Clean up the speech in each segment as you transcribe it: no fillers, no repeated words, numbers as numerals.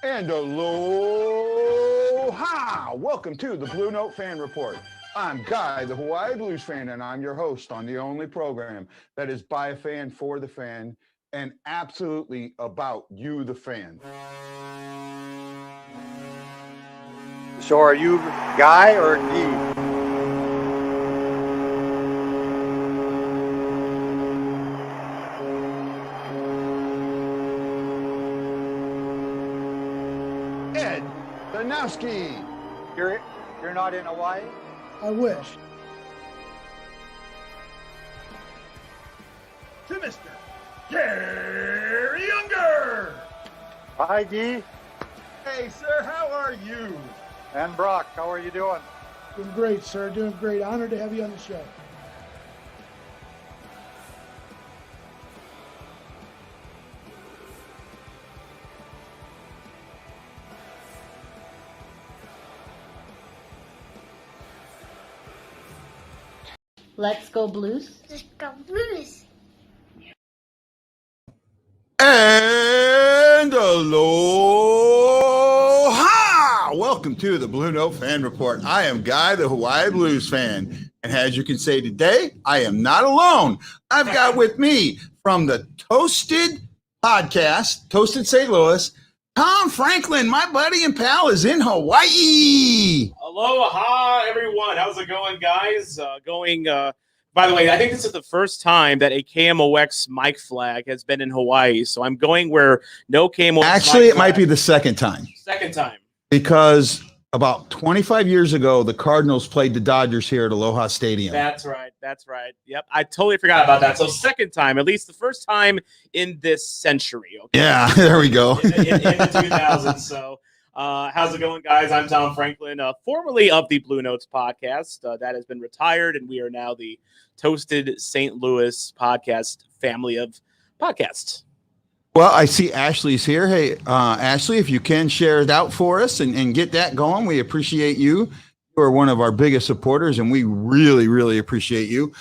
And aloha! Welcome to the BlueNote Fan Report. I'm Guy, the Hawaii Blues fan, and I'm your host on the only program that is by a fan, for the fan, and absolutely about you, the fan. So are you Guy or Guy? Ed Danowski. You're not in Hawaii? I wish. To Mr. Gary Younger. Hi, Guy. Hey, sir, how are you? And Brock, how are you doing? Doing great, sir. Doing great. Honored to have you on the show. Let's go Blues. Let's go Blues. And aloha! Welcome to the BlueNote Fan Report. I am Guy, the Hawaii Blues fan. And as you can say today, I am not alone. I've got with me from the Toasted podcast, Toasted St. Louis, Tom Franklin, my buddy and pal, is in Hawaii. Aloha, everyone. How's it going, guys? By the way, I think this is the first time that a KMOX mic flag has been in Hawaii. So I'm going where no KMOX. Actually, it might be the second time. Second time. Because about 25 years ago, the Cardinals played the Dodgers here at Aloha Stadium. That's right. Yep. I totally forgot about that. So second time, at least the first time in this century. Okay? Yeah, there we go. in the 2000s. So how's it going, guys? I'm Tom Franklin, formerly of the Blue Notes podcast. That has been retired, and we are now the Toasted St. Louis podcast family of podcasts. Well, I see Ashley's here. Hey, Ashley, if you can share it out for us and get that going, we appreciate you. You are one of our biggest supporters, and we really, really appreciate you.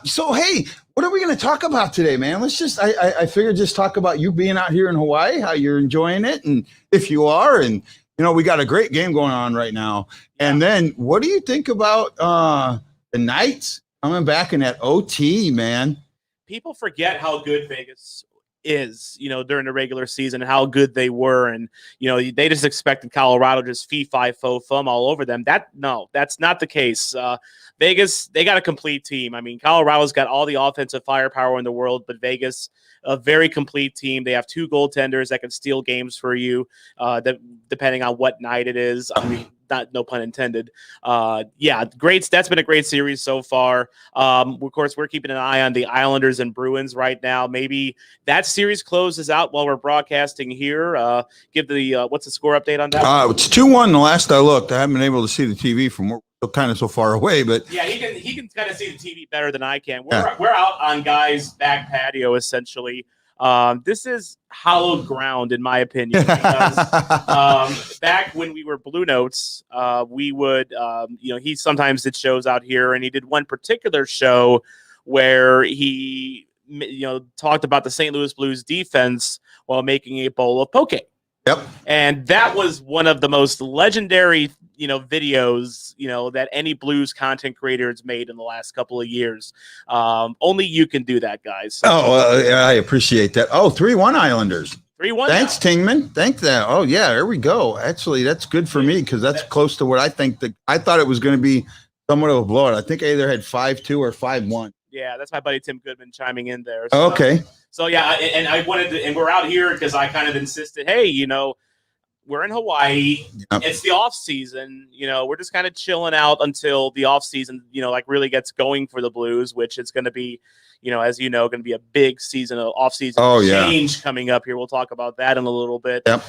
So, hey, what are we going to talk about today, man? Let's just, I figured just talk about you being out here in Hawaii, how you're enjoying it, and if you are, and, you know, we got a great game going on right now. And then what do you think about the Knights coming back in that OT, man? People forget how good Vegas is, you know, during the regular season, and how good they were. And, you know, they just expected Colorado just fum all over them. That's not the case. Vegas, they got a complete team. I mean, Colorado's got all the offensive firepower in the world, but Vegas, a very complete team. They have two goaltenders that can steal games for you, depending on what night it is. I mean, no pun intended. Great. That's been a great series so far. Of course, we're keeping an eye on the Islanders and Bruins right now. Maybe that series closes out while we're broadcasting here. Give the what's the score update on that? It's 2-1 the last I looked. I haven't been able to see the TV from we're kind of so far away, but yeah, he can kind of see the TV better than I can. We're out on Guy's back patio essentially. This is hallowed ground, in my opinion, because back when we were Blue Notes, we would, he sometimes did shows out here, and he did one particular show where he, talked about the St. Louis Blues defense while making a bowl of poke. Yep. And that was one of the most legendary, videos, that any Blues content creator has made in the last couple of years. Only you can do that, guys. I appreciate that. 3-1 Islanders. 3-1. Thanks, Tingman. Thank that. Oh, yeah, there we go. Actually, that's good for me because that's close to what I think. I thought it was going to be somewhat of a blowout. I think I either had 5-2 or 5-1. Yeah, that's my buddy Tim Goodman chiming in there. So, okay. So yeah, and I wanted to, and we're out here because I kind of insisted, hey, we're in Hawaii. Yep. It's the off season. We're just kind of chilling out until the off season, really gets going for the Blues, which is going to be, as going to be a big season of off season change coming up here. We'll talk about that in a little bit. Yep.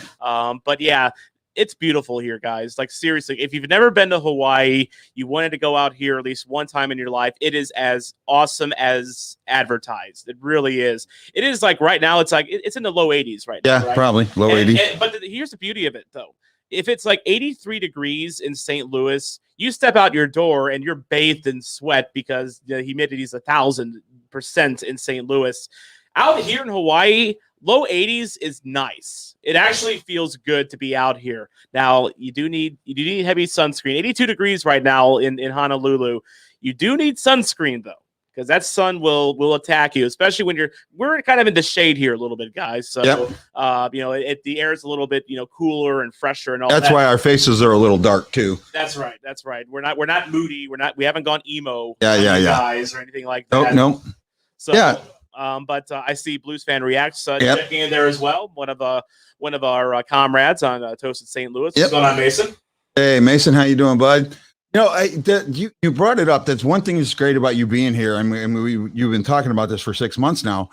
But yeah, it's beautiful here, guys. Like, seriously, if you've never been to Hawaii, you wanted to go out here at least one time in your life, it is as awesome as advertised. It really is. It is like right now, it's in the low 80s right now. Yeah, right? Probably low 80s. But here's the beauty of it, though. If it's like 83 degrees in St. Louis, you step out your door and you're bathed in sweat because the humidity is 1,000% in St. Louis. Out here in Hawaii, low 80s is nice. It actually feels good to be out here. Now you do need heavy sunscreen. 82 degrees right now in Honolulu. You do need sunscreen though, because that sun will attack you, especially when we're kind of in the shade here a little bit, guys. So the air is a little bit cooler and fresher and all. That's why our faces are a little dark too. That's right. We're not moody. We haven't gone emo. Yeah. Guys or anything like that. No. So yeah. But I see Blues Fan Reacts checking in there as well. One of our comrades on Toasted St. Louis. What's going on, Mason? Hey, Mason, how you doing, bud? You brought it up. That's one thing that's great about you being here. I mean, you've been talking about this for 6 months now.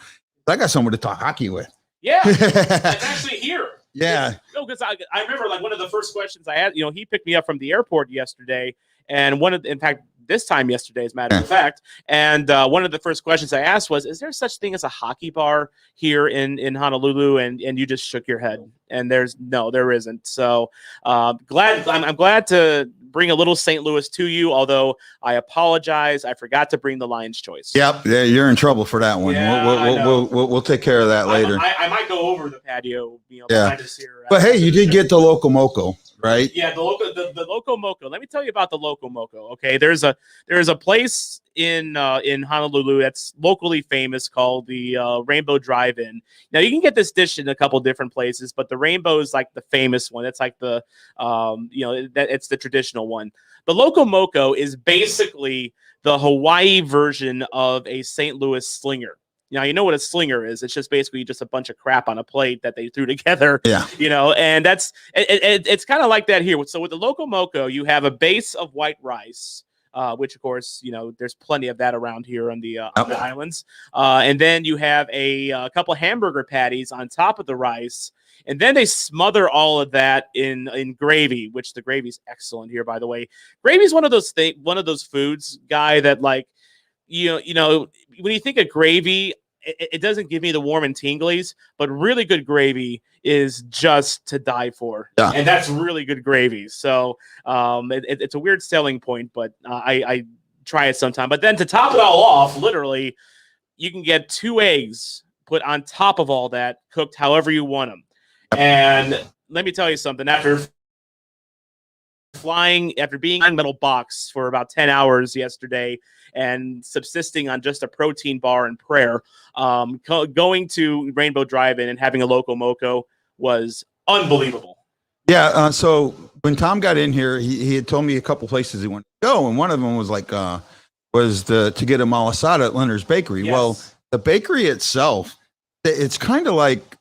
I got someone to talk hockey with. Yeah, it's actually here. Yeah. Because I remember like one of the first questions I had. He picked me up from the airport yesterday, and in fact. This time yesterday, as a matter of fact. And one of the first questions I asked was, is there such thing as a hockey bar here in Honolulu? And you just shook your head. And there isn't. So I'm glad to bring a little St. Louis to you, although I apologize. I forgot to bring the Lion's Choice. Yep. Yeah, you're in trouble for that one. Yeah, we'll take care of that later. I might go over the patio, behind us here. But hey, you did get the Loco Moco, right? Yeah, the Loco Moco. Let me tell you about the Loco Moco. Okay, there's a place in Honolulu that's locally famous called the Rainbow Drive-In. Now you can get this dish in a couple different places, but the Rainbow is like the famous one. It's like the it's the traditional one. The Loco Moco is basically the Hawaii version of a St. Louis slinger. Now, you know what a slinger is. It's just basically just a bunch of crap on a plate that they threw together. Yeah. And that's it's kind of like that here. So with the Loco Moco, you have a base of white rice, which, of course, there's plenty of that around here on the islands. And then you have a couple hamburger patties on top of the rice. And then they smother all of that in gravy, which the gravy's excellent here, by the way. Gravy's one of those foods, Guy, that like, when you think of gravy, it doesn't give me the warm and tinglies, but really good gravy is just to die for. Yeah. And that's really good gravy. So it's a weird selling point, but I try it sometime. But then to top it all off, literally, you can get 2 eggs put on top of all that, cooked however you want them. And let me tell you something. After being in a metal box for about 10 hours yesterday and subsisting on just a protein bar and prayer, going to Rainbow Drive-In and having a Loco Moco was unbelievable. Yeah. So when Tom got in here, he had told me a couple places he wanted to go, and one of them was like to get a malasada at Leonard's Bakery. Yes. Well, the bakery itself, it's kind of like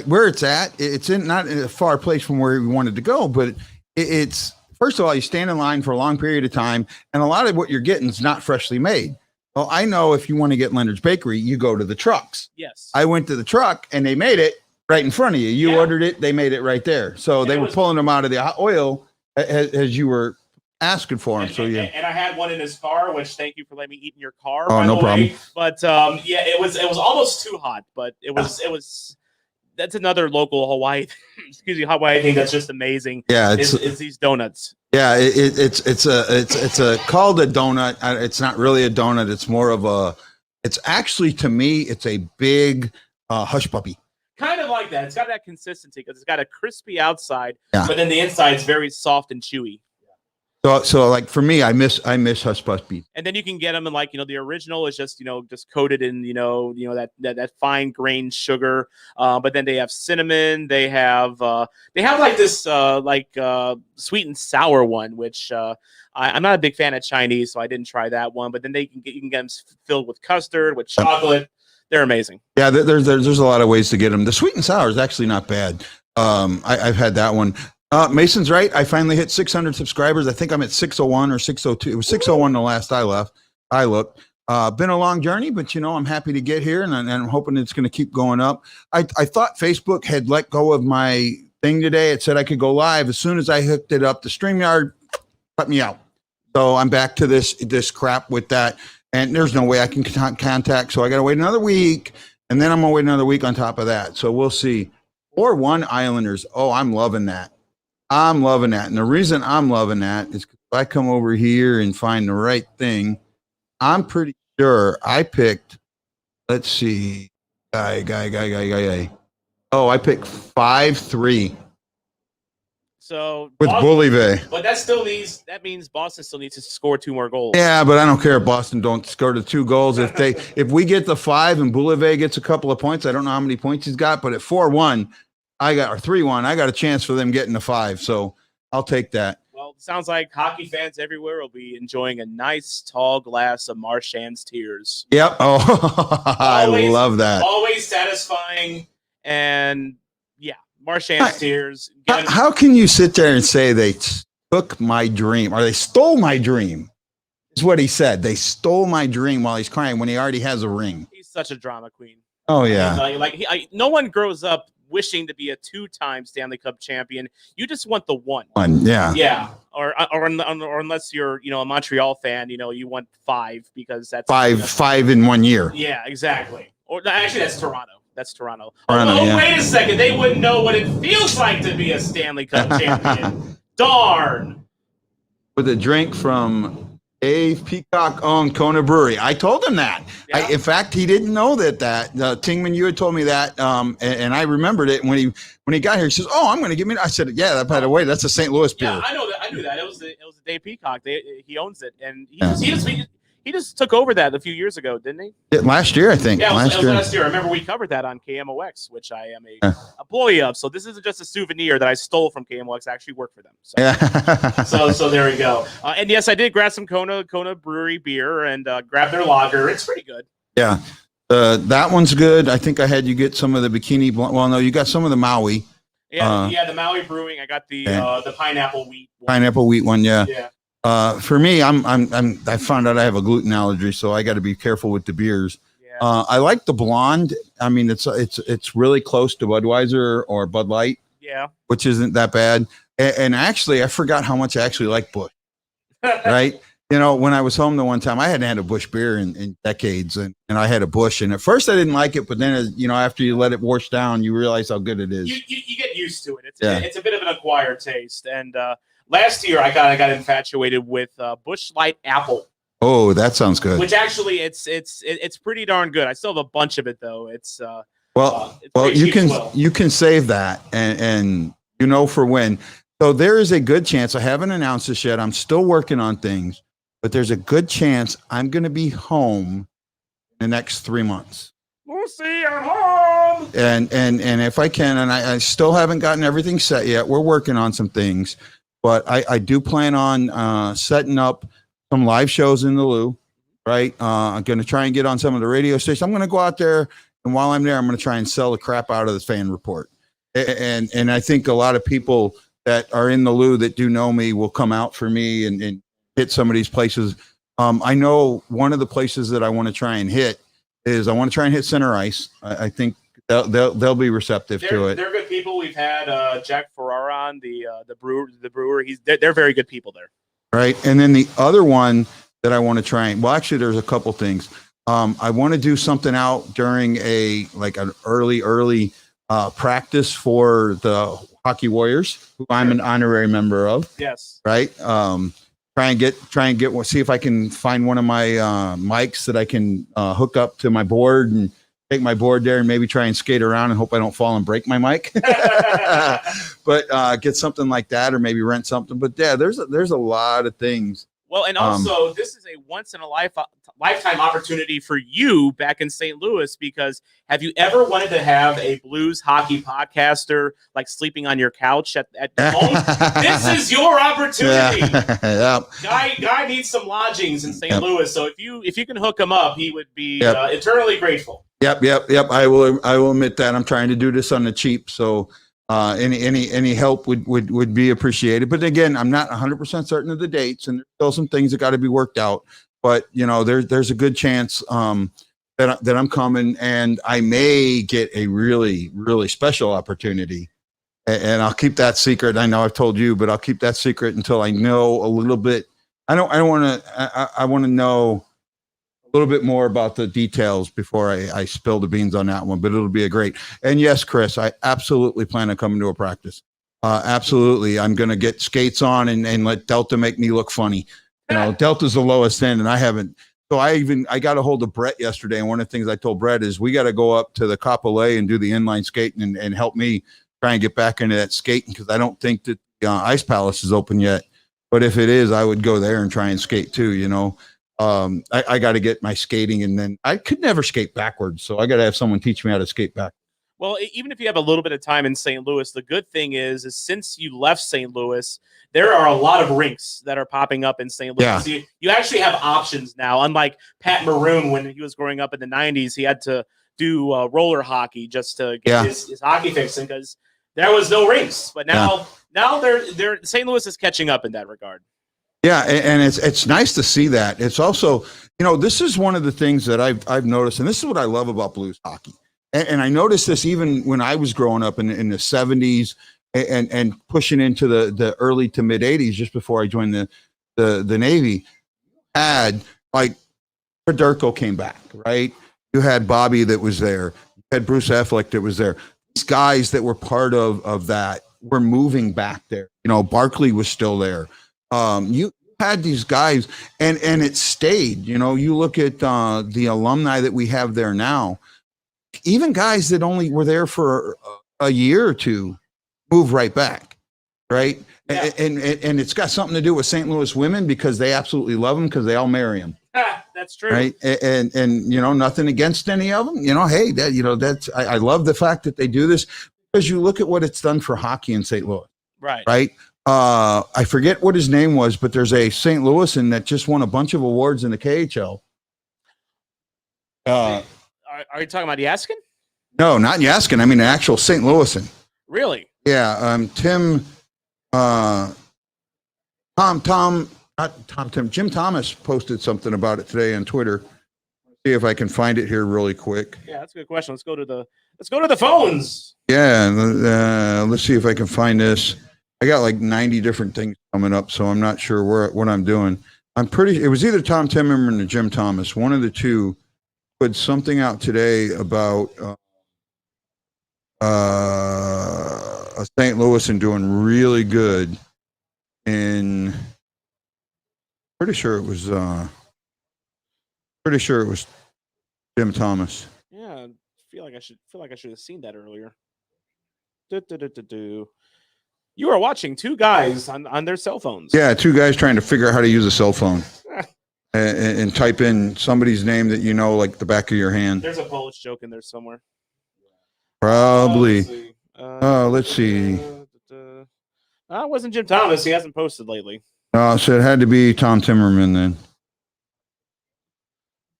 where it's at. It's not in a far place from where we wanted to go, but it's. First of all, you stand in line for a long period of time, and a lot of what you're getting is not freshly made. Well, I know if you want to get Leonard's Bakery, you go to the trucks. Yes. I went to the truck, and they made it right in front of you. You ordered it, they made it right there. So they were pulling them out of the oil as you were asking for them. And I had one in his car, which thank you for letting me eat in your car. Oh, no problem. But it was almost too hot, but it was. That's another local Hawaii thing that's just amazing. Yeah, it's these donuts. Yeah, it's called a donut. It's not really a donut. It's more of it's actually, to me, it's a big hush puppy. Kind of like that. It's got that consistency because it's got a crispy outside, yeah, but then the inside is very soft and chewy. So like for me, I miss hush puppy. And then you can get them in the original is just coated in that fine grained sugar. But then they have cinnamon. They have like this sweet and sour one, which I'm not a big fan of Chinese, so I didn't try that one. But then you can get them filled with custard, with chocolate. They're amazing. Yeah, there's a lot of ways to get them. The sweet and sour is actually not bad. I've had that one. Mason's right. I finally hit 600 subscribers. I think I'm at 601 or 602. It was 601 the last I looked. Been a long journey, but I'm happy to get here, and I'm hoping it's going to keep going up. I thought Facebook had let go of my thing today. It said I could go live. As soon as I hooked it up, the StreamYard cut me out. So I'm back to this crap with that, and there's no way I can contact. So I got to wait another week, and then I'm going to wait another week on top of that. So we'll see. 4-1 Islanders. Oh, I'm loving that. I'm loving that. And the reason I'm loving that is because if I come over here and find the right thing, I'm pretty sure I picked, let's see, guy. Oh, I picked 5-3 So with Boulevet. but that means Boston still needs to score 2 more goals. Yeah, but I don't care if Boston don't score the 2 goals. If we get the 5 and Boulevet gets a couple of points, I don't know how many points he's got, but at 4-1, or 3-1, I got a chance for them getting the 5. So I'll take that. Well, it sounds like hockey fans everywhere will be enjoying a nice tall glass of Marchand's tears. Yep. Oh, I love that. Always satisfying, and yeah, Marchand's tears. How can you sit there and say they took my dream or they stole my dream? Is what he said. They stole my dream while he's crying when he already has a ring. He's such a drama queen. Oh yeah. No one grows up wishing to be a 2-time Stanley Cup champion. You just want the one. Yeah. Yeah. Or unless you're, a Montreal fan, you want 5 because that's five in 1 year. Yeah, exactly. Or actually, that's Toronto. That's Toronto. Yeah. Wait a second. They wouldn't know what it feels like to be a Stanley Cup champion. Darn. With a drink from Dave Peacock owned Kona Brewery. I told him that. Yeah. In fact, he didn't know that. Tingman, you had told me that, and I remembered it when he got here. He says, "Oh, I'm going to give me." I said, "Yeah, by the way, that's a St. Louis beer." Yeah, I know that. I knew that. It was the Dave Peacock. He owns it, and he just took over that a few years ago, didn't he? Last year, I think. Yeah, it was last year. I rember we covered that on KMOX, which I am a employee of. So this isn't just a souvenir that I stole from KMOX. I actually work for them. So, yeah. so there we go. And yes, I did grab some Kona Brewery beer and grab their lager. It's pretty good. Yeah. That one's good. I think I had you get some of the Bikini. Well, no, you got some of the Maui. Yeah, the Maui Brewing. I got the pineapple wheat one. Pineapple wheat one, yeah. Yeah. For me, I found out I have a gluten allergy, so I got to be careful with the beers. Yeah. I like the blonde. I mean, it's really close to Budweiser or Bud Light. Yeah. Which isn't that bad. And actually, I forgot how much I actually like Busch. Right? When I was home the one time, I hadn't had a Busch beer in decades, and I had a Busch. And at first, I didn't like it, but then, after you let it wash down, you realize how good it is. You get used to it. It's a bit of an acquired taste. And last year, I got infatuated with Busch Light Apple. Oh, that sounds good. Which actually, it's pretty darn good. I still have a bunch of it though. It's you can save that and for when. So there is a good chance. I haven't announced this yet. I'm still working on things, but there's a good chance I'm going to be home in the next 3 months. We'll see. I'm home. And if I can, and I still haven't gotten everything set yet. We're working on some things. But I do plan on setting up some live shows in the Lou, right? I'm going to try and get on some of the radio stations. I'm going to go out there, and while I'm there, I'm going to try and sell the crap out of the fan report. And I think a lot of people that are in the Lou that do know me will come out for me and hit some of these places. I know one of the places that I want to try and hit is I want to try and hit center ice. I think they'll be receptive to it. They're good people. We've had Jack Ferrara on the brewer. They're very good people there. Right. And then the other one that I want to try and, well, actually there's a couple things. I want to do something out during an early practice for the Hockey Warriors, who I'm an honorary member of. Yes. Right. Try and get see if I can find one of my mics that I can hook up to my board and take my board there and maybe try and skate around and hope I don't fall and break my mic. But get something like that, or maybe rent something. But yeah, there's a lot of things. Well, and also this is a once in a lifetime opportunity for you back in St. Louis, because have you ever wanted to have a Blues hockey podcaster like sleeping on your couch at home? This is your opportunity. Yeah. Guy needs some lodgings in St. Louis, so if you can hook him up, he would be eternally grateful. Yep. I will admit that I'm trying to do this on the cheap, so any help would be appreciated. But again, I'm not 100% certain of the dates, and there's still some things that got to be worked out. But there's a good chance that I'm coming, and I may get a really, really special opportunity. And I'll keep that secret. I know I've told you, but I'll keep that secret until I know a little bit. I want to know a little bit more about the details before I spill the beans on that one, but it'll be a great. And yes, Chris, I absolutely plan on coming to a practice. Absolutely. I'm going to get skates on and let Delta make me look funny. Delta's the lowest end, and I haven't So I got a hold of Brett yesterday, and one of the things I told Brett is we got to go up to the Capolay and do the inline skating and help me try and get back into that skating, because I don't think that Ice Palace is open yet. But if it is, I would go there and try and skate too. I got to get my skating, and then I could never skate backwards, so I got to have someone teach me how to skate back. Well, even if you have a little bit of time in St. Louis, the good thing is since you left St. Louis, there are a lot of rinks that are popping up in St. Louis. Yeah. So you actually have options now. Unlike Pat Maroon, when he was growing up in the 90s, he had to do roller hockey just to get his hockey fixing because there was no rinks. But now St. Louis is catching up in that regard. Yeah, and it's nice to see that. It's also, this is one of the things that I've noticed, and this is what I love about Blues hockey. And I noticed this even when I was growing up in the 70s and pushing into the early to mid 80s, just before I joined the Navy. Had like Federico came back, right? You had Bobby that was there. You had Bruce Affleck that was there. These guys that were part of that were moving back there. Barkley was still there. You had these guys, and it stayed. You look at the alumni that we have there now. Even guys that only were there for a year or two move right back, right? Yeah. And it's got something to do with St. Louis women because they absolutely love them because they all marry them. That's true, right? And nothing against any of them. Hey, that's I love the fact that they do this because you look at what it's done for hockey in St. Louis, right? I forget what his name was, but there's a St. Louisan that just won a bunch of awards in the KHL. Are you talking about Yaskin? No, not Yaskin. I mean, an actual St. Louisan. Really? Yeah. Jim Thomas posted something about it today on Twitter. See if I can find it here really quick. Yeah, that's a good question. Let's go to the phones. Yeah. Let's see if I can find this. I got like 90 different things coming up, so I'm not sure what I'm doing. It was either Tom Timmerman or Jim Thomas. One of the two put something out today about a St. Louisan doing really good in. Pretty sure it was Jim Thomas. Yeah, I feel like I should have seen that earlier. You are watching two guys on their cell phones. Yeah, two guys trying to figure out how to use a cell phone. And type in somebody's name that like the back of your hand. There's a Polish joke in there somewhere. Probably. Let's see. It wasn't Jim Thomas. He hasn't posted lately. So it had to be Tom Timmerman then.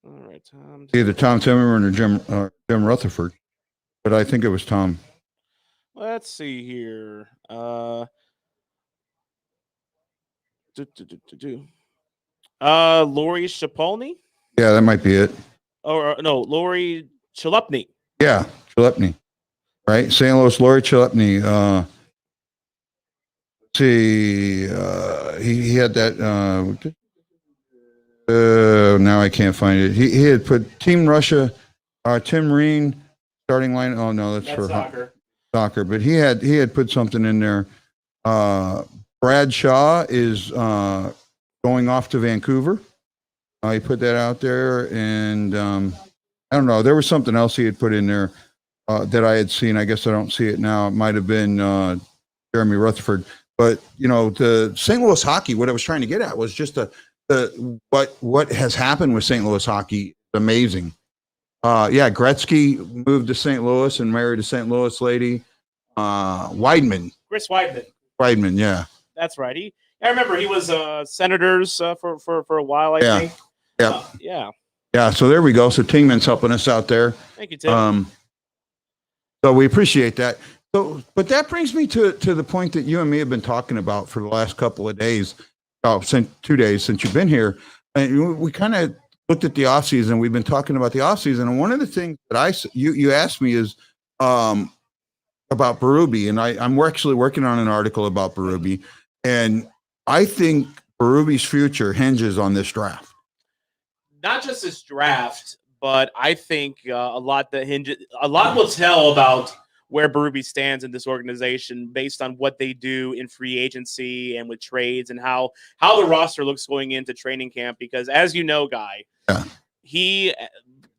All right, Tom. Either Tom Timmerman or Jim Rutherford, but I think it was Tom. Let's see here. Lori Shapolny? Yeah, that might be it. Or no, Lori Chalupny. Yeah, Chalupny. Right? St. Louis, Lori Chalupny. Let's see. He had that. Now I can't find it. He had put Team Russia, Tim Reen, starting line. Oh, no, that's for soccer. But he had put something in there. Brad Shaw is going off to Vancouver. He put that out there, and I don't know. There was something else he had put in there that I had seen. I guess I don't see it now. It might have been Jeremy Rutherford. But the St. Louis hockey. What I was trying to get at was just what has happened with St. Louis hockey is amazing. Gretzky moved to St. Louis and married a St. Louis lady. Weidman. Chris Weidman. Weidman, yeah. That's right. I remember he was Senators for a while, I think. Yeah. Yeah, so there we go. So Tingman's helping us out there. Thank you, Tim. So we appreciate that. So, but that brings me to the point that you and me have been talking about for the last couple of days, since 2 days since you've been here. And we kind of looked at the off season. We've been talking about the off season, and one of the things that you asked me is about Berube, and I'm actually working on an article about Berube, and I think Berube's future hinges on this draft. Not just this draft, but I think a lot will tell about where Berube stands in this organization based on what they do in free agency and with trades and how the roster looks going into training camp. Because as you know, Guy,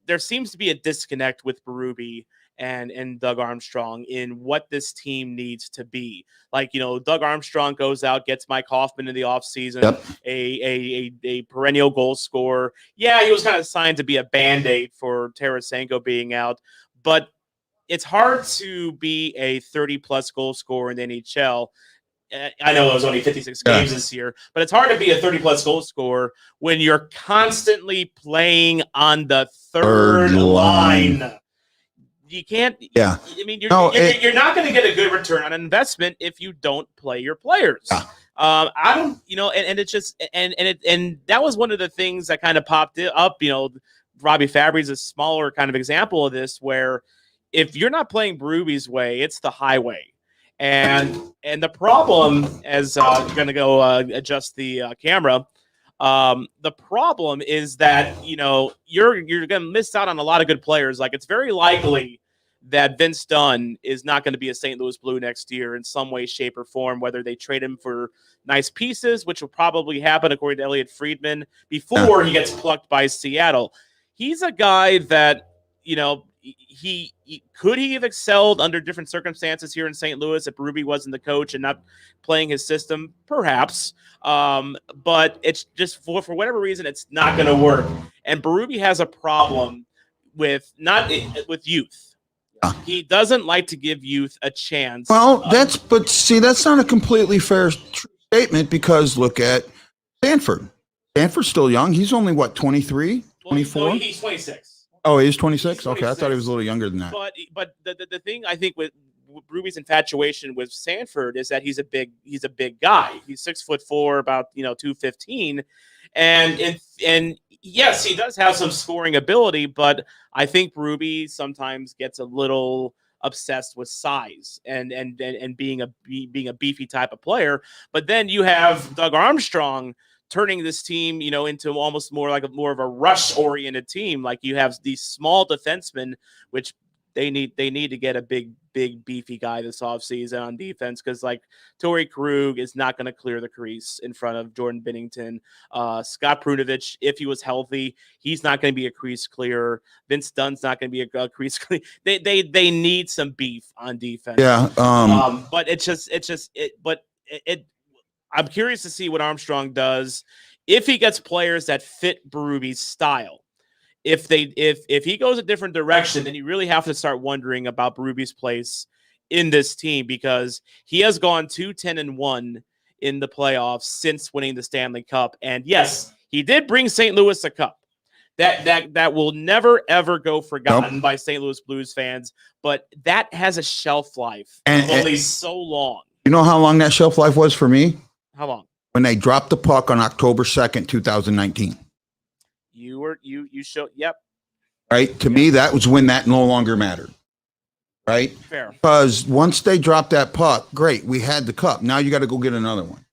there seems to be a disconnect with Berube and Doug Armstrong in what this team needs to be. Like, Doug Armstrong goes out, gets Mike Hoffman in the offseason, a perennial goal scorer. Yeah, he was kind of signed to be a Band-Aid for Tarasenko being out, but it's hard to be a 30-plus goal scorer in the NHL. I know it was only 56 games this year, but it's hard to be a 30-plus goal scorer when you're constantly playing on the third line. You can't. Yeah. I mean, you're not going to get a good return on investment if you don't play your players. Yeah. I don't, and it's just, and that was one of the things that kind of popped up. Robbie Fabry's a smaller kind of example of this, where if you're not playing Berube's way, it's the highway. And the problem, as you're going to go adjust the camera, the problem is that you're going to miss out on a lot of good players. Like, it's very likely that Vince Dunn is not going to be a St. Louis Blue next year in some way, shape, or form, whether they trade him for nice pieces, which will probably happen according to Elliot Friedman, before he gets plucked by Seattle. He's a guy that, he could he have excelled under different circumstances here in St. Louis if Berube wasn't the coach and not playing his system? Perhaps. But it's just for whatever reason, it's not going to work. And Berube has a problem with youth. He doesn't like to give youth a chance. Well, that's not a completely fair statement, because look at Stanford. Stanford's still young. He's only 23, 24? No, he's 26. Oh, he's 26? Okay, I thought he was a little younger than that. But the thing I think with Berube's infatuation with Stanford is that he's a big guy. He's 6'4", about 215, and yes, he does have some scoring ability, but I think Berube sometimes gets a little obsessed with size and being a beefy type of player. But then you have Doug Armstrong turning this team, into almost more of a rush-oriented team. Like, you have these small defensemen, which they need to get a big beefy guy this offseason on defense, because Torrey Krug is not going to clear the crease in front of Jordan Binnington. Scott Prunovich, if he was healthy, he's not going to be a crease clearer. Vince Dunn's not going to be a crease clearer. They need some beef on defense. Yeah. But I'm curious to see what Armstrong does if he gets players that fit Berube's style. If he goes a different direction, then you really have to start wondering about Berube's place in this team, because he has gone 2-10-1 in the playoffs since winning the Stanley Cup. And yes, he did bring St. Louis a cup. That will never ever go forgotten by St. Louis Blues fans, but that has a shelf life of only so long. You know how long that shelf life was for me? How long? When they dropped the puck on October 2nd, 2019. You showed, yep. Right? To me, that was when that no longer mattered. Right? Fair. Because once they dropped that puck, great, we had the cup. Now you got to go get another one.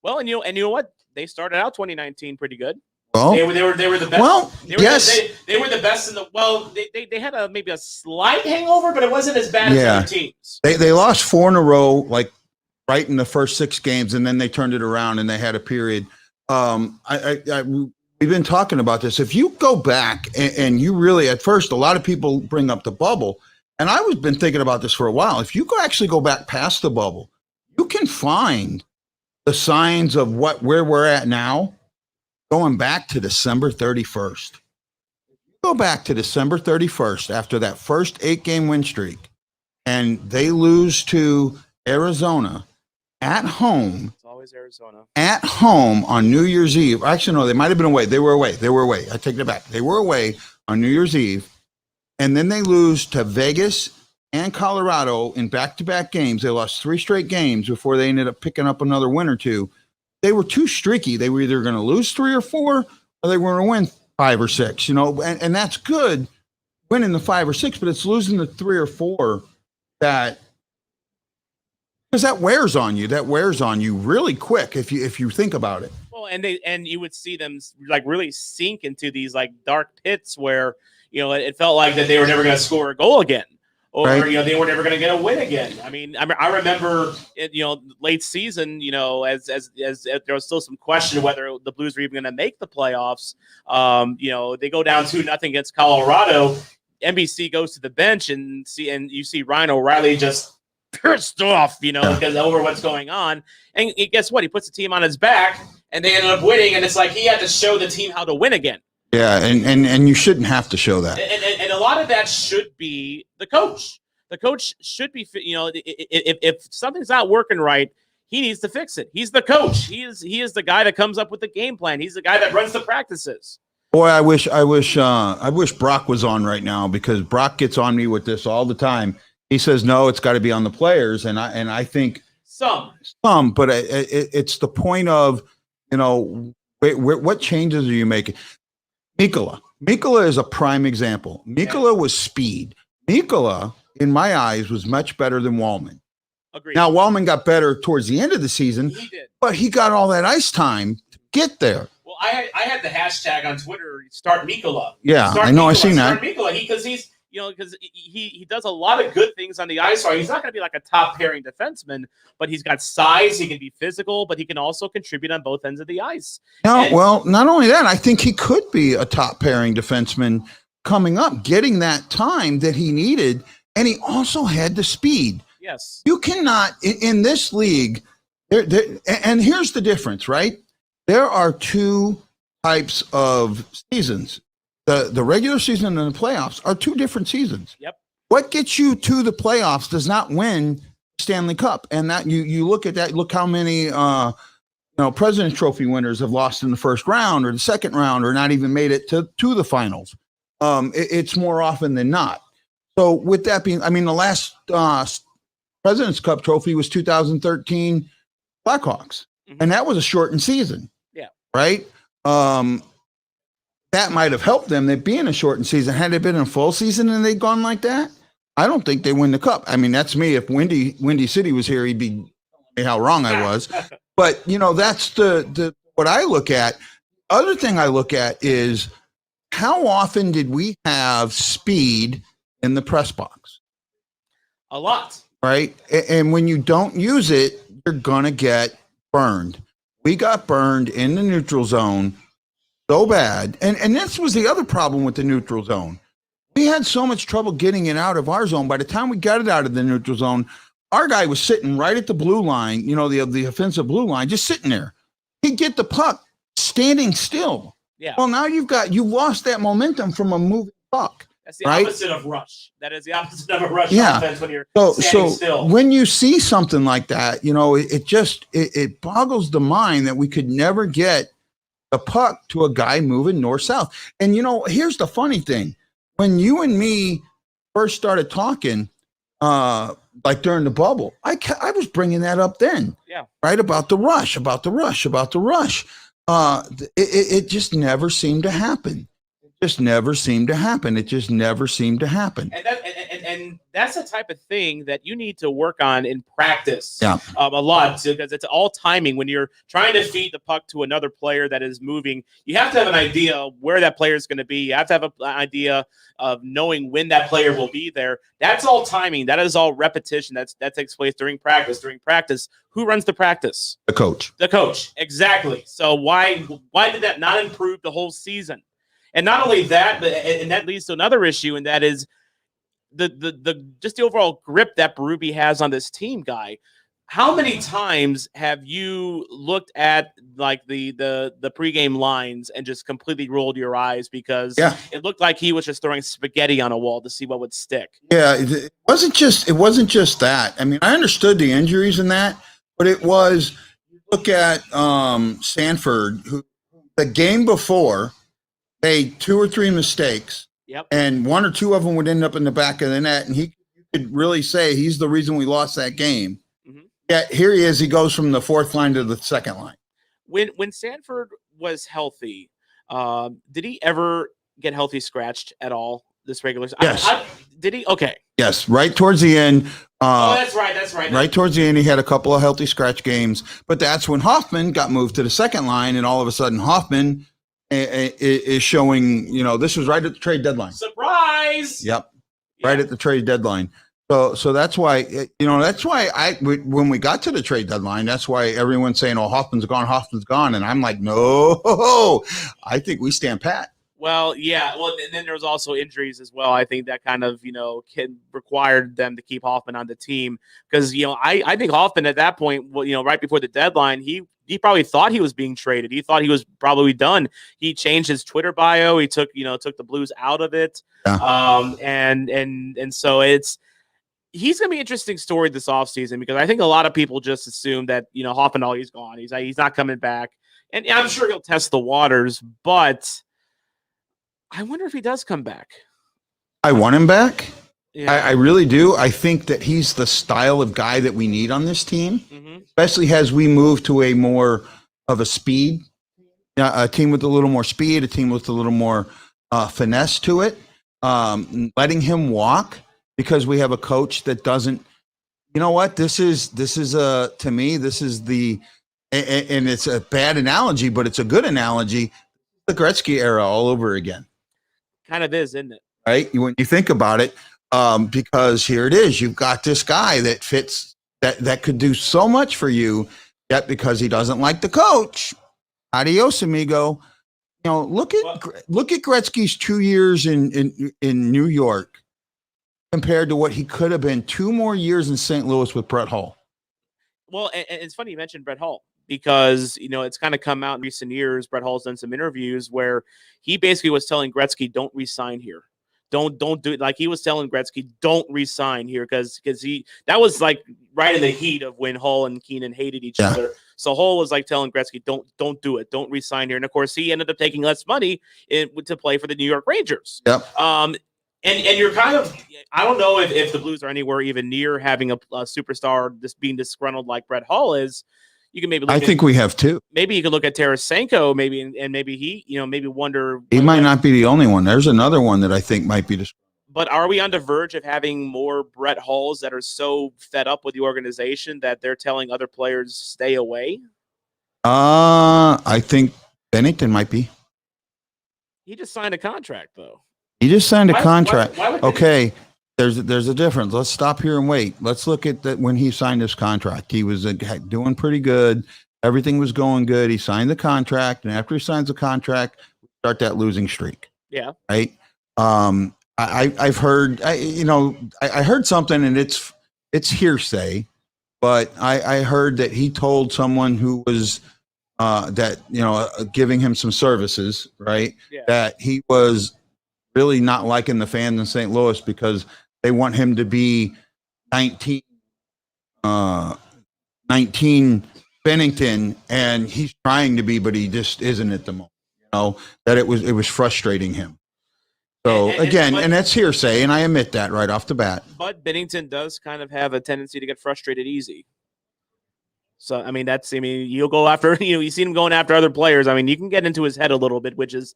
Well, and you know what? They started out 2019 pretty good. Well, they were the best. Well, yes. They were the best in the. Well, they had maybe a slight hangover, but it wasn't as bad as other teams. They lost 4 in a row, right in the first 6 games, and then they turned it around and they had a period. We've been talking about this. If you go back and you really, at first, a lot of people bring up the bubble, and I've been thinking about this for a while. If you actually go back past the bubble, you can find the signs of where we're at now, going back to December 31st. Go back to December 31st after that first 8-game win streak, and they lose to Arizona at home. Arizona at home on New Year's Eve. Actually, no, they might have been away. They were away. I take it back. They were away on New Year's Eve. And then they lose to Vegas and Colorado in back-to-back games. They lost 3 straight games before they ended up picking up another win or 2. They were too streaky. They were either going to lose 3 or 4, or they were going to win 5 or 6, and that's good, winning the 5 or 6, but it's losing the 3 or 4 because that wears on you. That wears on you really quick if you think about it. Well, and you would see them really sink into these dark pits where it felt like that they were never going to score a goal again. or Right. they were never going to get a win again. I mean, I remember late season, as there was still some question whether the Blues were even going to make the playoffs. They go down 2-0 against Colorado. NBC goes to the bench and you see Ryan O'Reilly just pissed off, because over what's going on. And guess what? He puts the team on his back, and they ended up winning. And it's like he had to show the team how to win again. Yeah, and you shouldn't have to show that. And a lot of that should be the coach. The coach should be, if something's not working right, he needs to fix it. He's the coach. He is the guy that comes up with the game plan. He's the guy that runs the practices. Boy, I wish Brock was on right now, because Brock gets on me with this all the time. He says, no, it's got to be on the players. And I think some, but it's the point of, what changes are you making? Mikkola is a prime example. Mikkola was speed. Mikkola, in my eyes, was much better than Wallman. Agreed. Now, Wallman got better towards the end of the season, He did. but he got all that ice time to get there. Well, I had the hashtag on Twitter, start Mikkola. Yeah, Start I know. Mikkola, I seen start that. Mikkola, because he does a lot of good things on the ice. He's not going to be like a top pairing defenseman, but he's got size. He can be physical, but he can also contribute on both ends of the ice. Well, not only that, I think he could be a top pairing defenseman coming up, getting that time that he needed, and he also had the speed. Yes. You cannot, in this league, and here's the difference, right? There are two types of seasons. The regular season and the playoffs are two different seasons. Yep. What gets you to the playoffs does not win Stanley Cup. And that you look at that, look how many President's Trophy winners have lost in the first round or the second round, or not even made it to the finals. It's more often than not. So with that being, the last President's Cup trophy was 2013 Blackhawks. Mhm. And that was a shortened season. Yeah. Right. That might have helped them, that being a shortened season. Had it been a full season and they'd gone like that, I don't think they win the cup. That's me. If Windy City was here, he'd be telling me how wrong I was. But that's the what I look at. Other thing I look at is, how often did we have speed in the press box? A lot. Right. And when you don't use it, you're gonna get burned. We got burned in the neutral zone so bad. And this was the other problem with the neutral zone. We had so much trouble getting it out of our zone. By the time we got it out of the neutral zone, our guy was sitting right at the blue line, the offensive blue line, just sitting there. He'd get the puck standing still. Yeah. Well, now you've lost that momentum from a moving puck. That's the opposite of rush. That is the opposite of a rush offense when you're standing still. When you see something like that, it boggles the mind that we could never get the puck to a guy moving north-south. And, here's the funny thing. When you and me first started talking, like during the bubble, I was bringing that up then. Yeah. Right, about the rush. It just never seemed to happen. It just never seemed to happen. And that's the type of thing that you need to work on in practice. Yeah. A lot, because it's all timing. When you're trying to feed the puck to another player that is moving, you have to have an idea of where that player is going to be. You have to have an idea of knowing when that player will be there. That's all timing. That is all repetition. That takes place during practice. During practice, who runs the practice? The coach. The coach. Exactly. So why did that not improve the whole season? And not only that, but and that leads to another issue, and that is the just the overall grip that Berube has on this team, Guy. How many times have you looked at like the pregame lines and just completely rolled your eyes because it looked like he was just throwing spaghetti on a wall to see what would stick? Yeah, it wasn't just that. I understood the injuries in that, but it was, look at Sanford, who the game before made 2 or 3 mistakes. Yep. And 1 or 2 of them would end up in the back of the net, and you could really say he's the reason we lost that game. Mm-hmm. Yet here he is. He goes from the fourth line to the second line. When Sanford was healthy, did he ever get healthy scratched at all this regular season? Yes. Did he? Okay. Yes, right towards the end. That's right. Right towards the end, he had a couple of healthy scratch games, but that's when Hoffman got moved to the second line, and all of a sudden Hoffman is showing, this was right at the trade deadline. Surprise! Yep. right at the trade deadline. So that's why, when we got to the trade deadline, that's why everyone's saying, "Oh, Hoffman's gone," and I'm like, no, I think we stand pat. Well, yeah. Well, and then there was also injuries as well. I think that kind of, required them to keep Hoffman on the team because, I think Hoffman at that point, right before the deadline, he probably thought he was being traded. He thought he was probably done. He changed his Twitter bio. He took the Blues out of it. Yeah. And so he's going to be an interesting story this offseason because I think a lot of people just assume that, Hoffman, he's gone. He's not coming back. And I'm sure he'll test the waters, but I wonder if he does come back. I want him back. Yeah. I really do. I think that he's the style of guy that we need on this team, especially as we move to a more of a speed, a team with a little more speed, a team with a little more finesse to it. Letting him walk because we have a coach that doesn't. You know what? This is to me. This is and it's a bad analogy, but it's a good analogy. The Gretzky era all over again. Kind of is, isn't it? Right? When you think about it, because here it is. You've got this guy that fits that could do so much for you, yet because he doesn't like the coach. Adios, amigo. Look at Gretzky's 2 years in New York compared to what he could have been 2 more years in St. Louis with Brett Hull. Well, and it's funny you mentioned Brett Hull because, it's kind of come out in recent years. Brett Hull's done some interviews where he basically was telling Gretzky, don't resign here. Don't do it. Like he was telling Gretzky, don't resign here because that was like right in the heat of when Hull and Keenan hated each other. So Hull was like telling Gretzky, don't do it. Don't resign here. And of course, he ended up taking less money to play for the New York Rangers. Yep. And you're kind of, I don't know if the Blues are anywhere even near having a superstar being disgruntled like Brett Hull is. You can maybe look we have two. Maybe you could look at Tarasenko, maybe, and maybe he, maybe wonder. He might not be the only one. There's another one that I think might be. But are we on the verge of having more Brett Hulls that are so fed up with the organization that they're telling other players stay away? I think Bennington might be. He just signed a contract, though. He just signed a contract. Why would okay. There's a difference. Let's stop here and wait. Let's look at that when he signed his contract. He was doing pretty good. Everything was going good. He signed the contract, and after he signs the contract, we start that losing streak. Yeah. Right. I've heard. I heard something, and it's hearsay, but I heard that he told someone who was giving him some services, right? Yeah. That he was really not liking the fans in St. Louis because they want him to be 19 Bennington, and he's trying to be, but he just isn't at the moment. That it was frustrating him. So and that's hearsay, and I admit that right off the bat. But Bennington does kind of have a tendency to get frustrated easy. So you'll go after you see him going after other players. You can get into his head a little bit, which is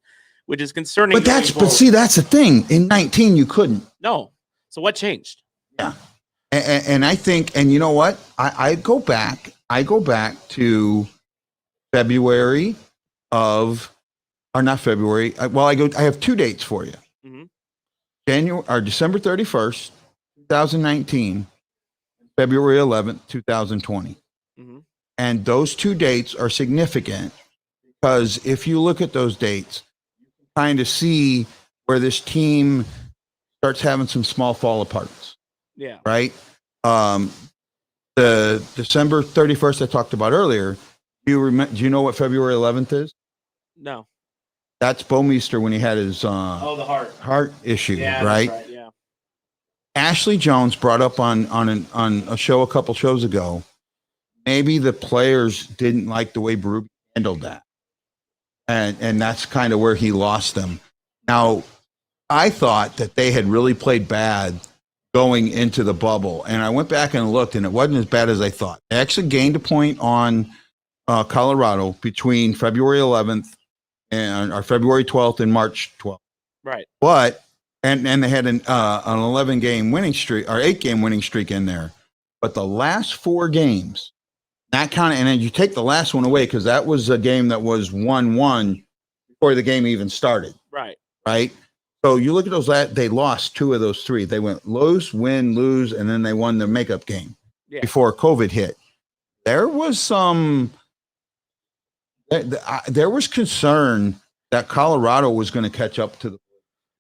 concerning. But that's the thing. In 19, you couldn't. No. So what changed? Yeah. And I think, and you know what? I go back to February of, or not February. I have 2 dates for you. Mm-hmm. December 31st, 2019, February 11th, 2020. Mm-hmm. And those 2 dates are significant because if you look at those dates, you can kind of see where this team starts having some small fall aparts. Yeah. Right. The December 31st I talked about earlier. Do you know what February 11th is? No. That's Bomeister when he had his the heart issue. Yeah, right. That's right. Yeah. Ashley Jones brought up on a show a couple shows ago. Maybe the players didn't like the way Berube handled that, and that's kind of where he lost them. Now, I thought that they had really played bad going into the bubble, and I went back and looked, and it wasn't as bad as I thought. They actually gained a point on Colorado between February 11th or February 12th and March 12th. Right. But and they had an 11-game winning streak or 8-game winning streak in there, but the last 4 games. And then you take the last one away because that was a game that was 1-1 before the game even started. Right. Right. So you look at those, they lost 2 of those 3. They went lose, win, lose, and then they won the makeup game before COVID hit. There was there was concern that Colorado was going to catch up to the.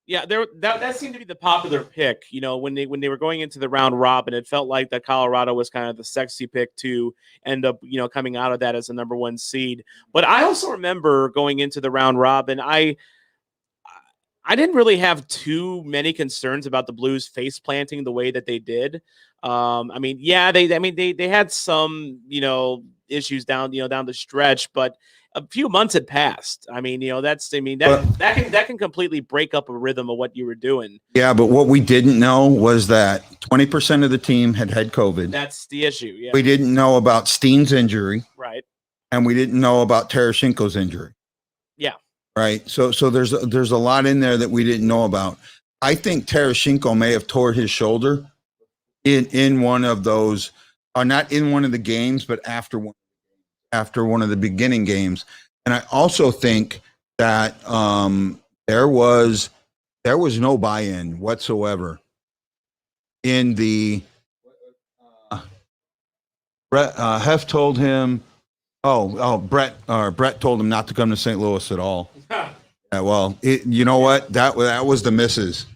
Yeah, that seemed to be the popular pick. You know, when they were going into the round robin, it felt like that Colorado was kind of the sexy pick to end up, coming out of that as the number 1 seed. But I also remember going into the round robin, I didn't really have too many concerns about the Blues face planting the way that they did. They had some, issues down the stretch, but a few months had passed. That can completely break up a rhythm of what you were doing. Yeah, but what we didn't know was that 20% of the team had COVID. That's the issue. Yeah, we didn't know about Steen's injury, right, and we didn't know about Tarasenko's injury. Yeah, right. So there's a lot in there that we didn't know about. I think Tarasenko may have tore his shoulder in one of those, or not in one of the games, but after one of the beginning games. And I also think that there was no buy-in whatsoever in the Hef told him, Brett told him not to come to St. Louis at all. Yeah, well, you know what? That was the missus.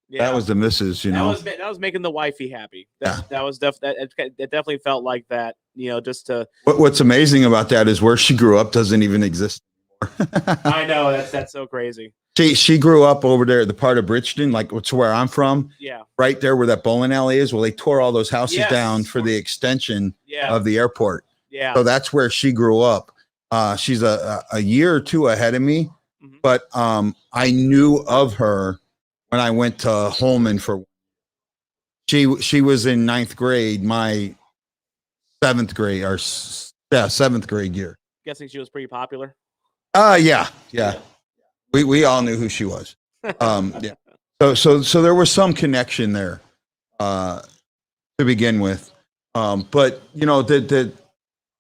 Yeah. That was the missus, That was making the wifey happy. That definitely felt like that, just to. What's amazing about that is where she grew up doesn't even exist anymore. I know, that's so crazy. She grew up over there, the part of Bridgeton, like it's where I'm from. Yeah. Right there where that bowling alley is. Well, they tore all those houses down for the extension of the airport. Yeah. So that's where she grew up. She's a year or 2 ahead of me, but I knew of her when I went to Holman for. She was in 9th grade, my 7th grade year. Guessing she was pretty popular. Yeah. We all knew who she was. Yeah. So there was some connection there to begin with. But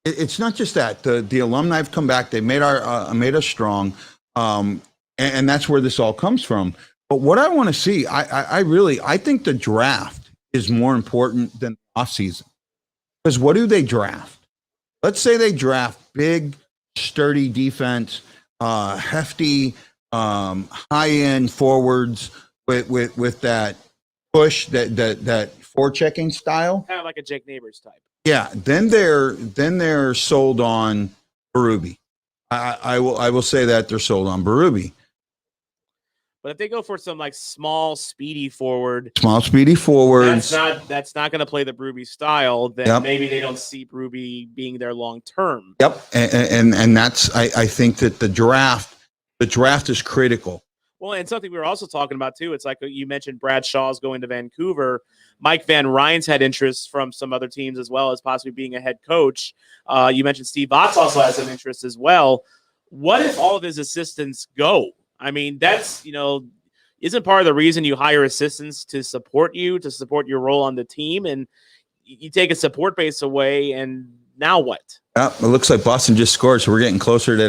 it's not just that. The alumni have come back. They made us strong. And that's where this all comes from. But what I want to see, I think the draft is more important than the offseason. Because what do they draft? Let's say they draft big, sturdy defense, hefty, high-end forwards with that push, that forechecking style. Kind of like a Jake Neighbors type. Yeah, then they're sold on Berube. I will say that they're sold on Berube. But if they go for some like small, speedy forwards, that's not going to play the Berube style. Then maybe they don't see Berube being there long term. Yep, and that's I think that the draft is critical. Well, and something we were also talking about too. It's like you mentioned, Brad Shaw's going to Vancouver. Mike Van Ryn's had interest from some other teams as well as possibly being a head coach. You mentioned Steve Otts also has some interest as well. What if all of his assistants go? I mean, that's, isn't part of the reason you hire assistants to support your role on the team, and you take a support base away, and now what? Yeah, it looks like Boston just scored, so we're getting closer to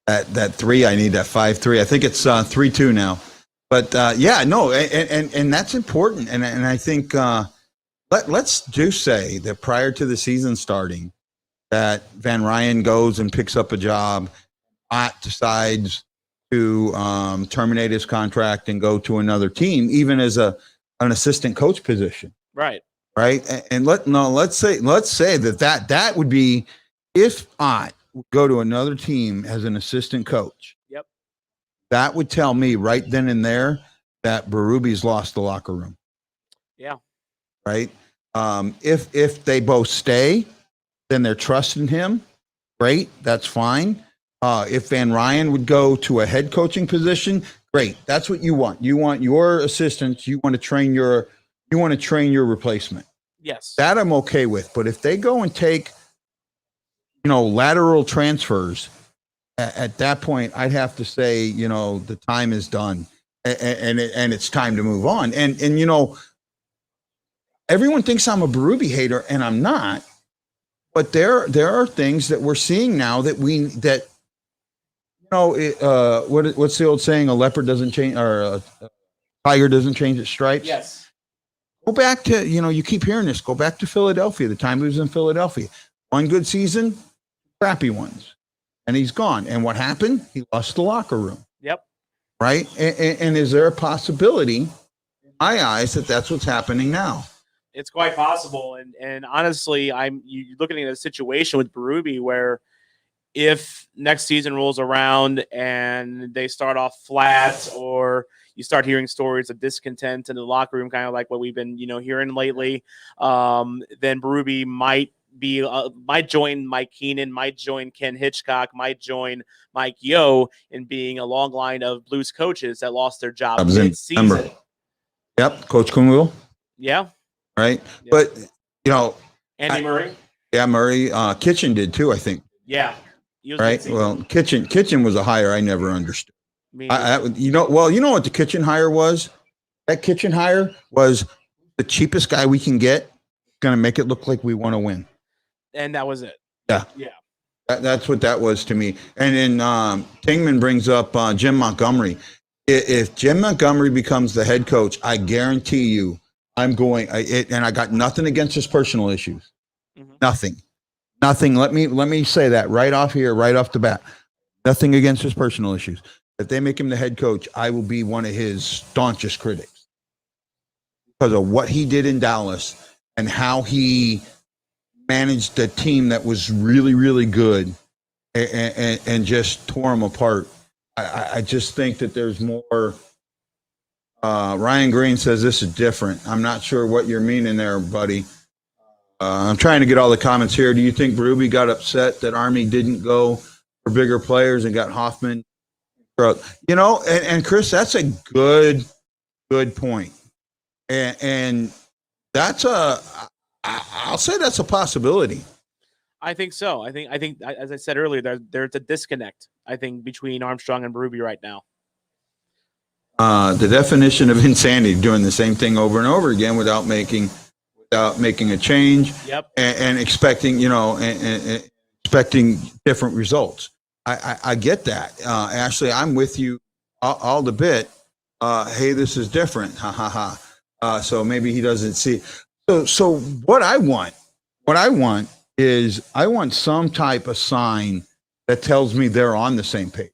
that 3. I need that 5-3. I think it's 3-2 now. But and that's important. And I think let's do say that prior to the season starting, that Van Ryn goes and picks up a job. Ott decides to terminate his contract and go to another team, even as an assistant coach position. Right. And let's say that would be if Ott would go to another team as an assistant coach. Yep. That would tell me right then and there that Berube's lost the locker room. Yeah. Right. If they both stay, then they're trusting him. Great. That's fine. If Van Ryn would go to a head coaching position, great. That's what you want. You want your assistants. You want to train your replacement. Yes. That I'm okay with. But if they go and take, lateral transfers, at that point, I'd have to say, the time is done, and it's time to move on. And everyone thinks I'm a Berube hater, and I'm not. But there are things that we're seeing now that what's the old saying? A leopard doesn't change, or a tiger doesn't change its stripes. Yes. Go back to, you keep hearing this. Go back to Philadelphia. The time he was in Philadelphia, one good season, crappy ones, and he's gone. And what happened? He lost the locker room. Yep. Right. And is there a possibility, in my eyes, that that's what's happening now? It's quite possible. And honestly, you're looking at a situation with Berube where if next season rolls around and they start off flat, or you start hearing stories of discontent in the locker room, kind of like what we've been, hearing lately, then Berube might join Mike Keenan, might join Ken Hitchcock, might join Mike Yo in being a long line of Blues coaches that lost their job mid-season. Yep, Coach Kunwil. Yeah. Right. Yeah. But, Andy Murray. Yeah, Murray. Kitchen did too, I think. Yeah. Right. Well, Kitchen was a hire I never understood. You know what the Kitchen hire was? That Kitchen hire was the cheapest guy we can get, going to make it look like we want to win. And that was it. Yeah. Yeah. That's what that was to me. And then Kingman brings up Jim Montgomery. If Jim Montgomery becomes the head coach, I guarantee you I'm going. And I got nothing against his personal issues. Mm-hmm. Nothing. Let me say that right off the bat. Nothing against his personal issues. If they make him the head coach, I will be one of his staunchest critics because of what he did in Dallas and how he managed a team that was really, really good and just tore them apart. I just think that there's more. Ryan Green says this is different. I'm not sure what you're meaning there, buddy. I'm trying to get all the comments here. Do you think Berube got upset that Army didn't go for bigger players and got Hoffman? And Chris, that's a good point. And that's I'll say that's a possibility. I think so. I think as I said earlier, there's a disconnect, I think, between Armstrong and Berube right now. The definition of insanity, doing the same thing over and over again without making a change. Yep. And expecting, and expecting different results. I get that. Ashley, I'm with you all the bit. Hey, this is different. Ha ha ha. So maybe he doesn't see. So what I want is I want some type of sign that tells me they're on the same page.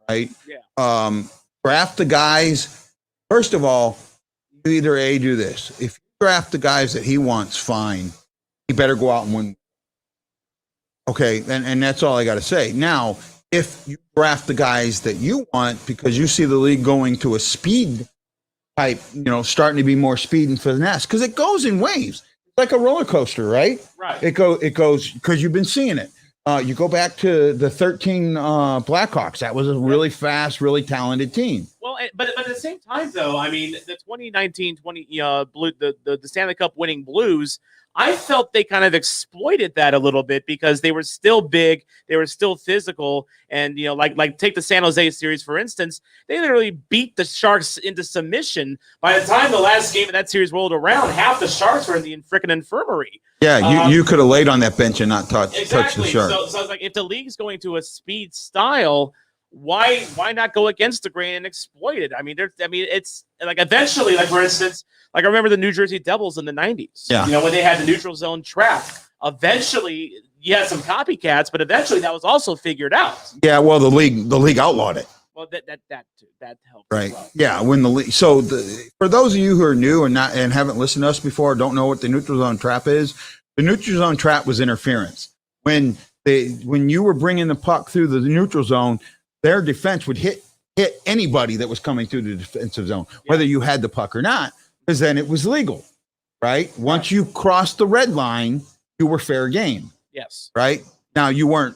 Right? Yeah. Draft the guys. First of all, you either do this. If you draft the guys that he wants, fine. He better go out and win. Okay, and that's all I got to say. Now, if you draft the guys that you want because you see the league going to a speed type, starting to be more speed and finesse, because it goes in waves. It's like a roller coaster, right? Right. It goes because you've been seeing it. You go back to the 13 Blackhawks. That was a really fast, really talented team. Well, but at the same time, though, I mean, the 2019-20 the Stanley Cup winning Blues, I felt they kind of exploited that a little bit because they were still big, they were still physical, and like take the San Jose series for instance, they literally beat the Sharks into submission. By the time the last game of that series rolled around, half the Sharks were in the freaking infirmary. Yeah, you could have laid on that bench and not touch the Sharks. So I was like, if the league's going to a speed style, why not go against the grain and exploit it? I mean, it's like eventually, like for instance, like I remember the New Jersey Devils in the 90s. Yeah. When they had the neutral zone trap. Eventually, you had some copycats, but eventually that was also figured out. Yeah, well, the league outlawed it. Well, that helped. Right. Well. Yeah. When the league. So for those of you who are new and haven't listened to us before, don't know what the neutral zone trap is. The neutral zone trap was interference. When you were bringing the puck through the neutral zone, their defense would hit anybody that was coming through the defensive zone, whether you had the puck or not, because then it was legal, right? Once you crossed the red line, you were fair game. Yes. Right? Now, you weren't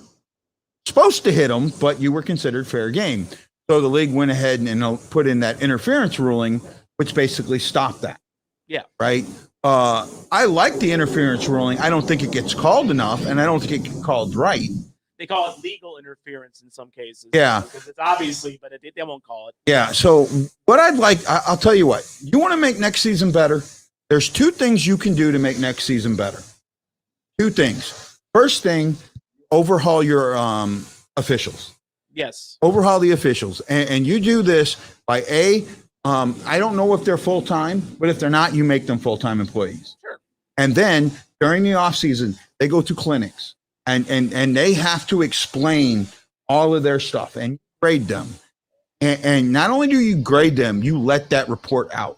supposed to hit them, but you were considered fair game. So the league went ahead and put in that interference ruling, which basically stopped that. Yeah. Right? I like the interference ruling. I don't think it gets called enough, and I don't think it gets called right. They call it legal interference in some cases. Yeah. Because it's obviously, but they won't call it. Yeah. So what I'd like, I'll tell you what, you want to make next season better? There's two things you can do to make next season better. Two things. First thing, overhaul your officials. Yes. Overhaul the officials. And you do this by I don't know if they're full-time, but if they're not, you make them full-time employees. Sure. And then during the off season, they go to clinics and they have to explain all of their stuff and grade them. And not only do you grade them, you let that report out.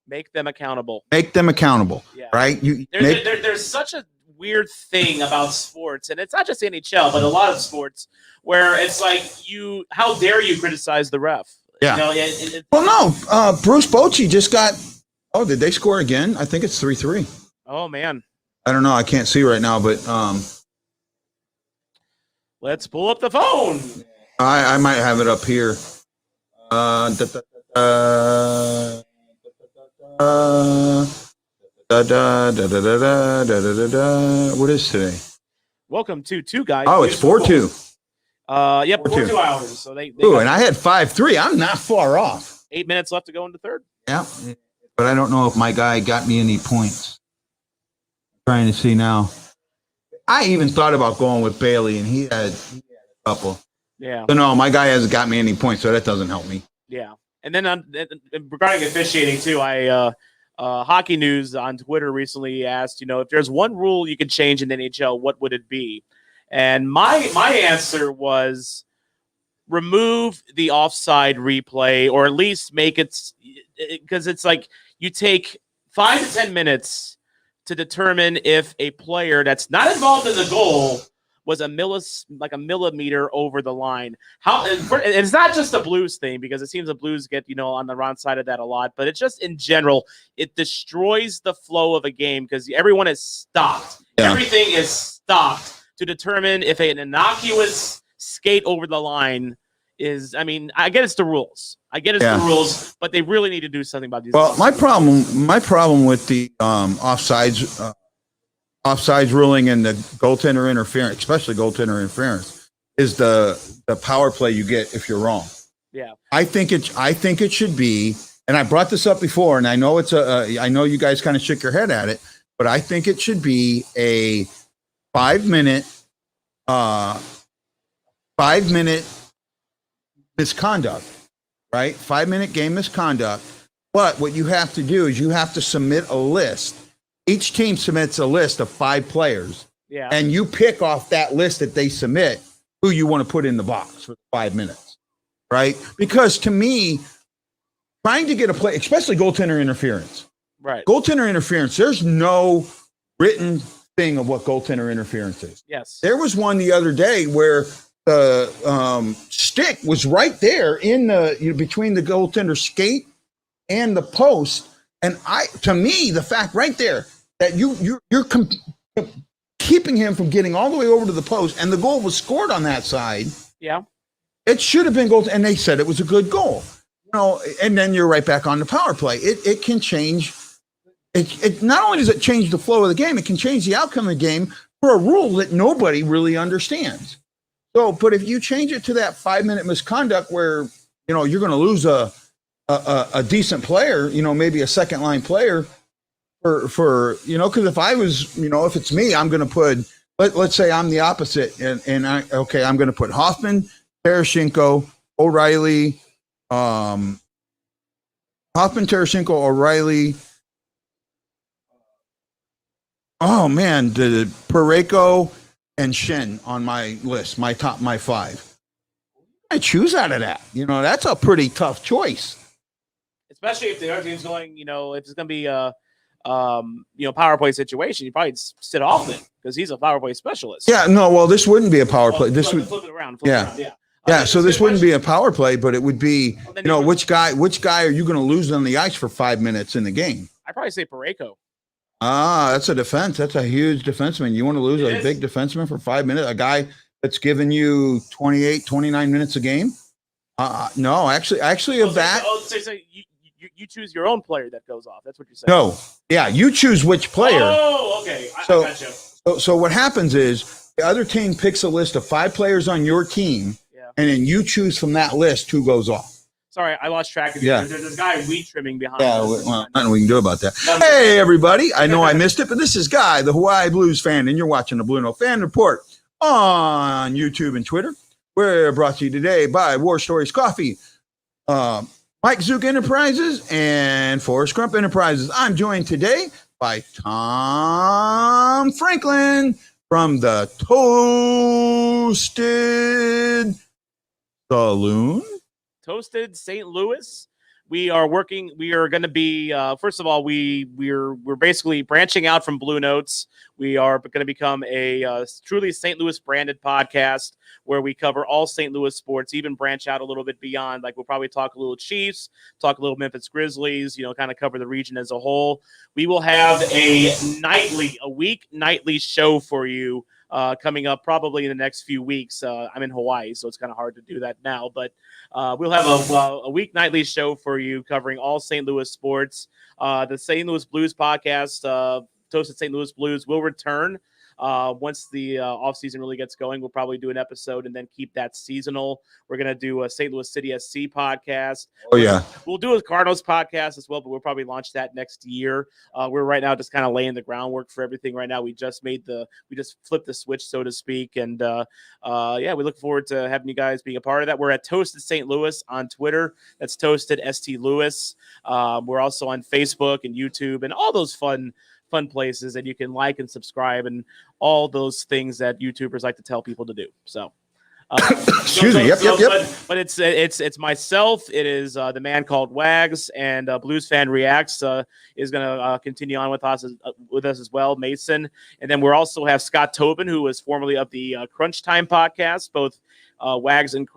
Make them accountable. Make them accountable, Yeah. right? There's such a weird thing about sports, and it's not just NHL, but a lot of sports, where it's like how dare you criticize the ref? Yeah. You know, Well, no, Bruce Bochy just got. Oh, did they score again? I think it's 3-3. Oh man. I don't know. I can't see right now, but Let's pull up the phone. I might have it up here. What is today? Welcome to Two Guys. Oh, it's 4-2. Yep, 4-2. 4-2 hours. So they Ooh, got and I had 5-3. I'm not far off. 8 minutes left to go into third. Yeah, but I don't know if my guy got me any points. Trying to see now. I even thought about going with Bailey, and he had a couple. Yeah. So no, my guy hasn't got me any points, so that doesn't help me. Yeah. And then regarding officiating too, Hockey News on Twitter recently asked, if there's one rule you could change in the NHL, what would it be? And my answer was remove the offside replay, or at least make it, because it's like you take 5 to 10 minutes to determine if a player that's not involved in the goal was a millimeter over the line. And it's not just the Blues thing, because it seems the Blues get, on the wrong side of that a lot, but it's just in general, it destroys the flow of a game because everyone is stopped. Yeah. Everything is stopped to determine if an innocuous skate over the line is, I get it's the rules. The rules, but they really need to do something about these. Well, my problem with the offsides ruling and the goaltender interference, especially goaltender interference, is the power play you get if you're wrong. Yeah, I think it should be, and I brought this up before, and I know I know you guys kind of shook your head at it, but I think it should be a 5-minute misconduct, right? 5-minute game misconduct. But what you have to do is you have to submit a list. Each team submits a list of 5 players. Yeah. And you pick off that list that they submit who you want to put in the box for 5 minutes, right? Because to me, trying to get a play, especially goaltender interference. Right. Goaltender interference, there's no written thing of what goaltender interference is. Yes. There was one the other day where the stick was right there in the between the goaltender skate and the post, and to me the fact right there that you're keeping him from getting all the way over to the post, and the goal was scored on that side. Yeah, it should have been goal, and they said it was a good goal. And then you're right back on the power play. It can change. It not only does it change the flow of the game, it can change the outcome of the game for a rule that nobody really understands. So, but if you change it to that 5-minute misconduct where, you're going to lose a decent player, maybe a second line player for because if I was, if it's me, I'm going to put, let's say I'm the opposite. I'm going to put Hoffman, Tarasenko, O'Reilly, O'Reilly. Oh man, the Parayko and Shen on my list, my 5. I choose out of that. That's a pretty tough choice. Especially if the other team's going, if it's going to be a, power play situation, you probably sit Hoffman because he's a power play specialist. Yeah, no, well, this wouldn't be a power play. This would flip it around. Yeah. So this wouldn't be a power play, but it would be, which guy are you going to lose on the ice for 5 minutes in the game? I'd probably say Parayko. That's a defense. That's a huge defenseman. You want to lose a big defenseman for 5 minutes? A guy that's giving you 28, 29 minutes a game? No, actually of that. So you choose your own player that goes off. That's what you're saying. No. Yeah, you choose which player. Oh, okay. I got you. So what happens is the other team picks a list of 5 players on your team, and then you choose from that list who goes off. Sorry, I lost track of you. Yeah. There's a guy weed trimming behind us. Well, nothing we can do about that. Hey, everybody. I know I missed it, but this is Guy, the Hawaii Blues fan, and you're watching the BlueNote Fan Report on YouTube and Twitter. We're brought to you today by War Stories Coffee, Mike Zook Enterprises, and Forrest Crump Enterprises. I'm joined today by Tom Franklin from the Toasted Saloon. Toasted St. Louis. We are going to be, first of all, we're basically branching out from Blue Notes. We are going to become a truly St. Louis branded podcast where we cover all St. Louis sports, even branch out a little bit beyond. Like we'll probably talk a little Chiefs, talk a little Memphis Grizzlies, kind of cover the region as a whole. We will have a week nightly show for you coming up probably in the next few weeks. I'm in Hawaii, so it's kind of hard to do that now, but we'll have a week nightly show for you covering all St. Louis sports. The St. Louis Blues podcast, Toasted St. Louis Blues, will return once the offseason really gets going. We'll probably do an episode and then keep that seasonal. We're going to do a St. Louis City SC podcast. Oh, yeah. We'll do a Cardinals podcast as well, but we'll probably launch that next year. We're right now just kind of laying the groundwork for everything right now. We just flipped the switch, so to speak. And we look forward to having you guys being a part of that. We're at Toasted St. Louis on Twitter. That's Toasted ST Louis. We're also on Facebook and YouTube and all those fun places that you can like and subscribe and all those things that YouTubers like to tell people to do. So, excuse me. Yep. But it's myself. It is the man called Wags, and Blues Fan Reacts is going to continue on with us as well, Mason. And then we'll also have Scott Tobin, who was formerly of the Crunch Time podcast. Both Wags and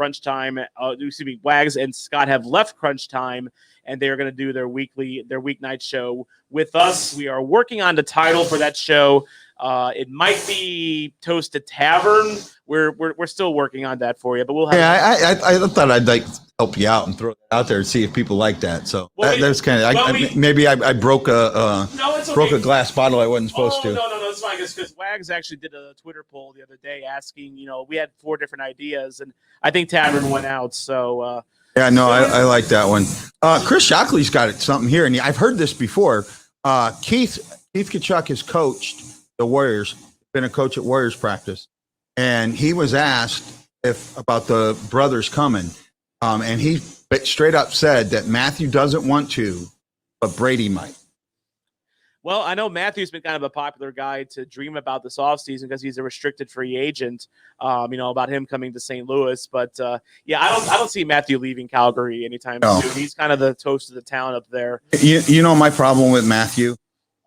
Wags and Scott have left Crunch Time, and they're going to do their weeknight show with us. We are working on the title for that show. It might be Toasted Tavern. We're still working on that for you, but we'll have. Yeah, I thought I'd like to help you out and throw it out there and see if people like that. So that's kind of maybe I broke a glass bottle I wasn't supposed to. No, it's fine. Because Wags actually did a Twitter poll the other day asking. We had 4 different ideas, and I think Tavern went out. So. Yeah, no, I like that one. Chris Shockley's got something here, and I've heard this before. Keith Kachuk has coached the Warriors, been a coach at Warriors practice, and he was asked about the brothers coming, and he straight up said that Matthew doesn't want to, but Brady might. Well, I know Matthew's been kind of a popular guy to dream about this offseason because he's a restricted free agent, about him coming to St. Louis. But, I don't see Matthew leaving Calgary anytime soon. He's kind of the toast of the town up there. You know my problem with Matthew?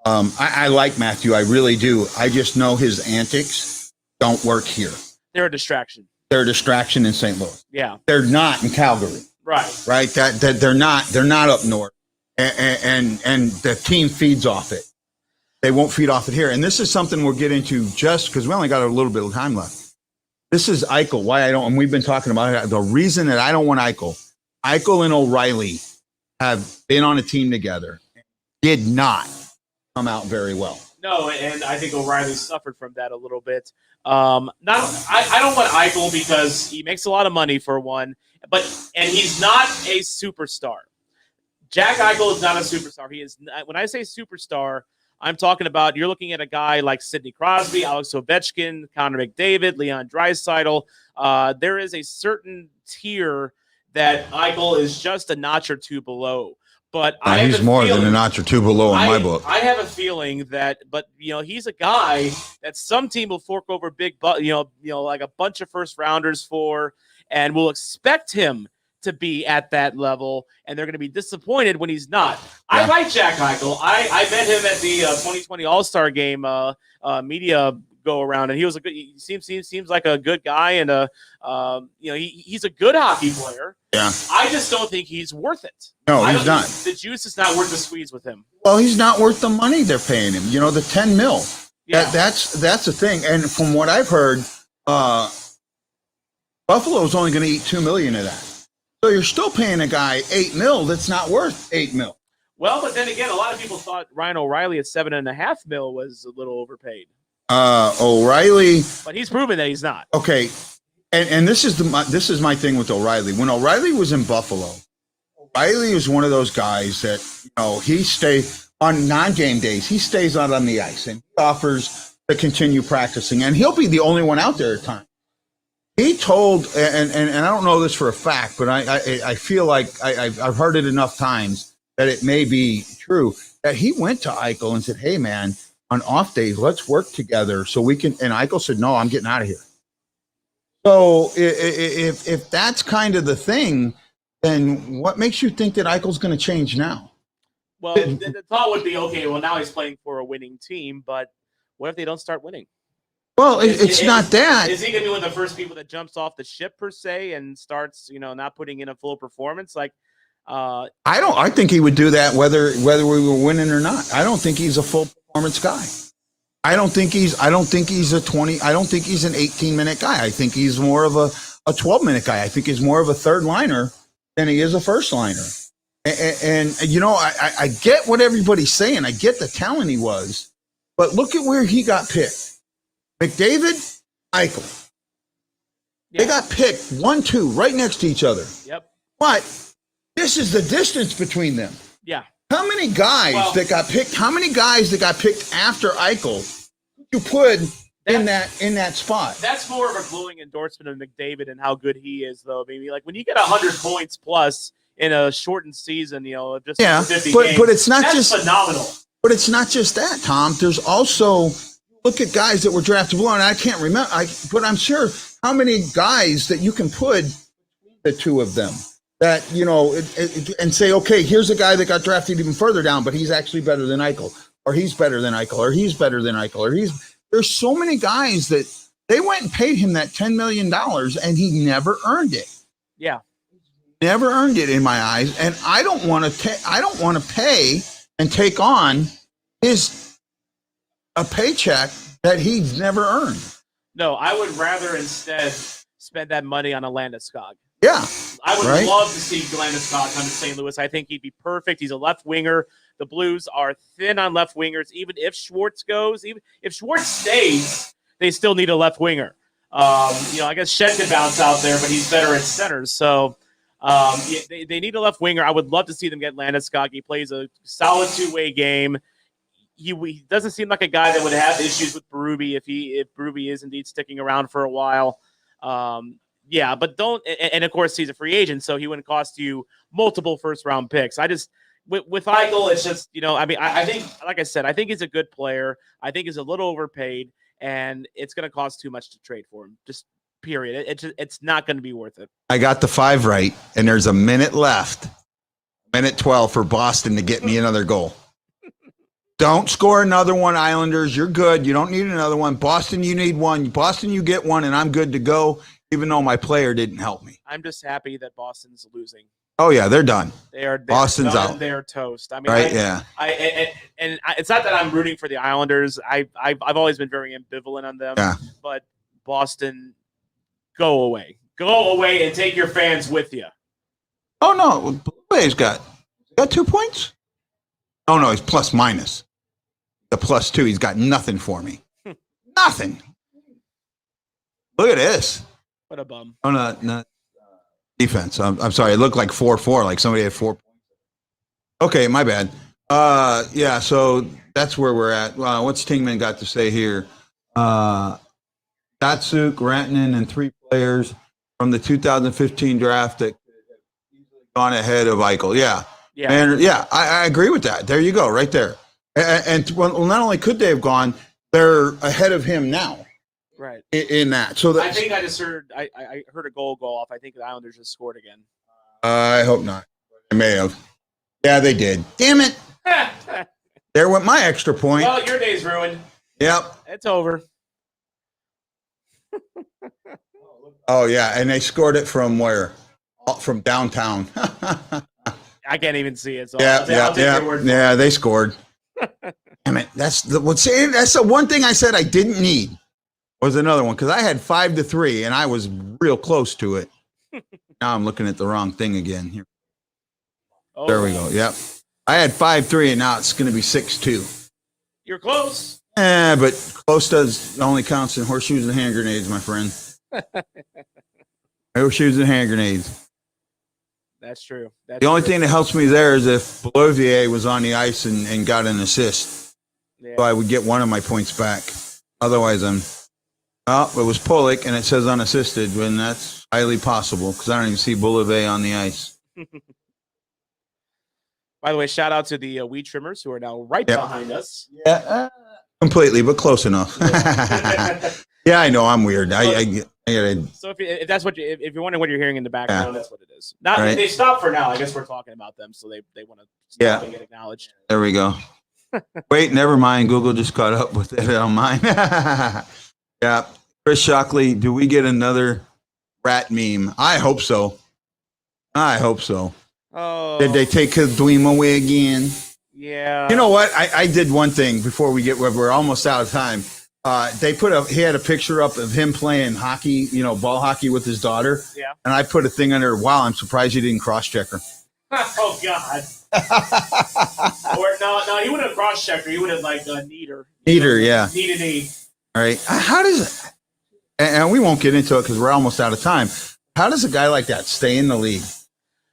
I like Matthew. I really do. I just know his antics don't work here. They're a distraction. They're a distraction in St. Louis. Yeah. They're not in Calgary. Right. Right? That they're not up north. And the team feeds off it. They won't feed off it here. And this is something we'll get into just because we only got a little bit of time left. This is Eichel. Why I don't, and we've been talking about it. The reason that I don't want Eichel and O'Reilly have been on a team together, did not come out very well. No, and I think O'Reilly suffered from that a little bit. I don't want Eichel because he makes a lot of money for one, and he's not a superstar. Jack Eichel is not a superstar. He is. When I say superstar, I'm talking about you're looking at a guy like Sidney Crosby, Alex Ovechkin, Connor McDavid, Leon Draisaitl. There is a certain tier that Eichel is just a notch or two below. But he's more than a notch or two below in my book. I have a feeling that, he's a guy that some team will fork over big, like a bunch of first rounders for, and will expect him to be at that level, and they're going to be disappointed when he's not. Yeah. I like Jack Eichel. I met him at the 2020 All-Star Game media go around, and he was a good. He seems like a good guy, and he's a good hockey player. Yeah. I just don't think he's worth it. No, he's not. The juice is not worth the squeeze with him. Well, he's not worth the money they're paying him. The $10 million. Yeah. That's the thing. And from what I've heard, Buffalo's only going to eat $2 million of that. So you're still paying a guy $8 million that's not worth $8 million. Well, but then again, a lot of people thought Ryan O'Reilly at $7.5 million was a little overpaid. O'Reilly, but he's proven that he's not. Okay, and this is my thing with O'Reilly. When O'Reilly was in Buffalo, O'Reilly is one of those guys that he stays on non-game days. He stays out on the ice and he offers to continue practicing, and he'll be the only one out there at times. He told, and I don't know this for a fact, but I feel like I've heard it enough times that it may be true, that he went to Eichel and said, hey, man, on off days, let's work together so we can. And Eichel said, no, I'm getting out of here. So if that's kind of the thing, then what makes you think that Eichel's going to change now? Well, the thought would be, okay, well, now he's playing for a winning team, but what if they don't start winning? Well, it's not that. Is he going to be one of the first people that jumps off the ship per se and starts, not putting in a full performance? Like, I think he would do that whether we were winning or not. I don't think he's a full performance guy. I don't think he's a 20. I don't think he's an 18-minute guy. I think he's more of a 12-minute guy. I think he's more of a third liner than he is a first liner. And I get what everybody's saying. I get the talent he was, but look at where he got picked. McDavid, Eichel. Yeah. They got picked 1-2 right next to each other. Yep. But this is the distance between them. Yeah. How many guys that got picked? How many guys that got picked after Eichel you put in that spot? That's more of a glowing endorsement of McDavid and how good he is, though. Maybe like when you get 100 points plus in a shortened season, just 50 games, but it's not just phenomenal. But it's not just that, Tom. There's also look at guys that were drafted below, and I can't remember. But I'm sure how many guys that you can put the two of them. That, and say, okay, here's a guy that got drafted even further down, but he's actually better than Eichel, or he's better than Eichel, or he's better than Eichel, or there's so many guys that they went and paid him that $10 million and he never earned it. Yeah. Never earned it in my eyes. And I don't want to pay and take on a paycheck that he's never earned. No, I would rather instead spend that money on a Landeskog. Yeah. I would love to see Landeskog come to St. Louis. I think he'd be perfect. He's a left winger. The Blues are thin on left wingers. Even if Schwartz goes, even if Schwartz stays, they still need a left winger. I guess Shed could bounce out there, but he's better at centers. So they need a left winger. I would love to see them get Landeskog. He plays a solid two-way game. He doesn't seem like a guy that would have issues with Berube if Berube is indeed sticking around for a while. Yeah, but don't, and of course he's a free agent, so he wouldn't cost you multiple first-round picks. I just, with Eichel, it's just, I think, like I said, I think he's a good player. I think he's a little overpaid, and it's going to cost too much to trade for him. Just period. It's not going to be worth it. I got the 5 right, and there's a minute left, minute 12 for Boston to get me another goal. Don't score another one, Islanders. You're good. You don't need another one. Boston, you need one. Boston, you get one, and I'm good to go. Even though my player didn't help me. I'm just happy that Boston's losing. Oh, yeah, they're done. Boston's done. Out. They're toast. I mean, right, yeah. It's not that I'm rooting for the Islanders. I've always been very ambivalent on them. Yeah. But Boston, go away. Go away and take your fans with you. Oh, no. Blue Jays got 2 points? Oh, no, he's plus minus. The +2, he's got nothing for me. Nothing. Look at this. What a bum. Oh, no. Defense. I'm sorry. It looked like 4-4, like somebody had 4 points. Okay, my bad. Yeah, so that's where we're at. What's Tingman got to say here? Datsuk, Rantanen, and 3 players from the 2015 draft that gone ahead of Eichel. Yeah. Yeah. And yeah, I agree with that. There you go, right there. And well, not only could they have gone, they're ahead of him now. Right. In that. So I think I just heard I heard a goal go off. I think the Islanders just scored again. I hope not. I may have. Yeah, they did. Damn it. There went my extra point. Well, your day's ruined. Yep. It's over. Oh, yeah. And they scored it from where? From downtown. I can't even see it. So yeah, they scored. Damn it. That's the one thing I said I didn't need. Was another one because I had 5-3 and I was real close to it. Now I'm looking at the wrong thing again here. Oh. There we go. Yep. I had 5-3 and now it's going to be 6-2. You're close. But close only counts in horseshoes and hand grenades, my friend. Horseshoes and hand grenades. That's true. The only thing that helps me there is if Beauvillier was on the ice and got an assist. Yeah. So I would get one of my points back. Otherwise, I'm Oh, it was Pollock, and it says unassisted, when that's highly possible because I don't even see Boulevard on the ice. By the way, shout out to the weed trimmers who are now right behind us. Yeah, completely, but close enough. Yeah, I know I'm weird. I gotta. So if that's what if you're wondering what you're hearing in the background, that's what it is. Not Right. They stopped for now. I guess we're talking about them, so they want to stop and get acknowledged. There we go. Wait, never mind. Google just caught up with it on mine. Yeah, Chris Shockley. Do we get another rat meme? I hope so. I hope so. Oh, Did they take Kadwima away again? yeah. You know what? I did one thing before we're almost out of time. He had a picture up of him playing hockey, ball hockey with his daughter. Yeah. And I put a thing under, wow, I'm surprised you didn't cross check her. Oh God. Or no, he would have cross checked her. He would have need her. Need her, yeah. Need a knee. All right. How does it, and we won't get into it because we're almost out of time. How does a guy like that stay in the league?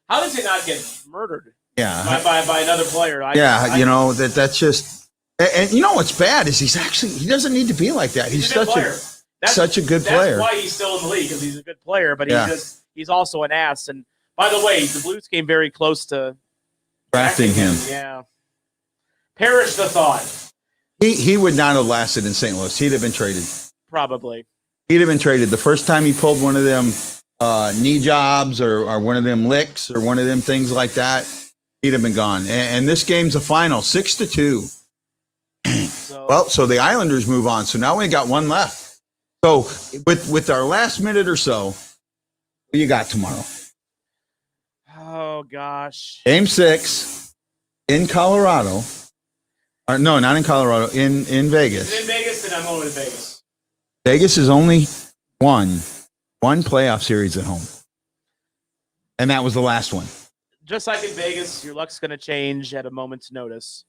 How does he not get murdered? Yeah. By another player? That's just, and you know what's bad is he doesn't need to be like that. He's such a good player. That's why he's still in the league, because he's a good player, but he's also an ass. And by the way, the Blues came very close to drafting him. Yeah. Perish the thought. He would not have lasted in St. Louis. He'd have been traded. Probably. He'd have been traded. The first time he pulled one of them knee jobs or one of them licks or one of them things like that, he'd have been gone. And this game's a final, 6-2. So the Islanders move on. So now we got one left. So with our last minute or so, what do you got tomorrow? Oh gosh. Game 6 in Colorado. Or no, not in Colorado. In Vegas. In Vegas, then I'm going with Vegas. Vegas is only one playoff series at home, and that was the last one. Just like in Vegas, your luck's going to change at a moment's notice.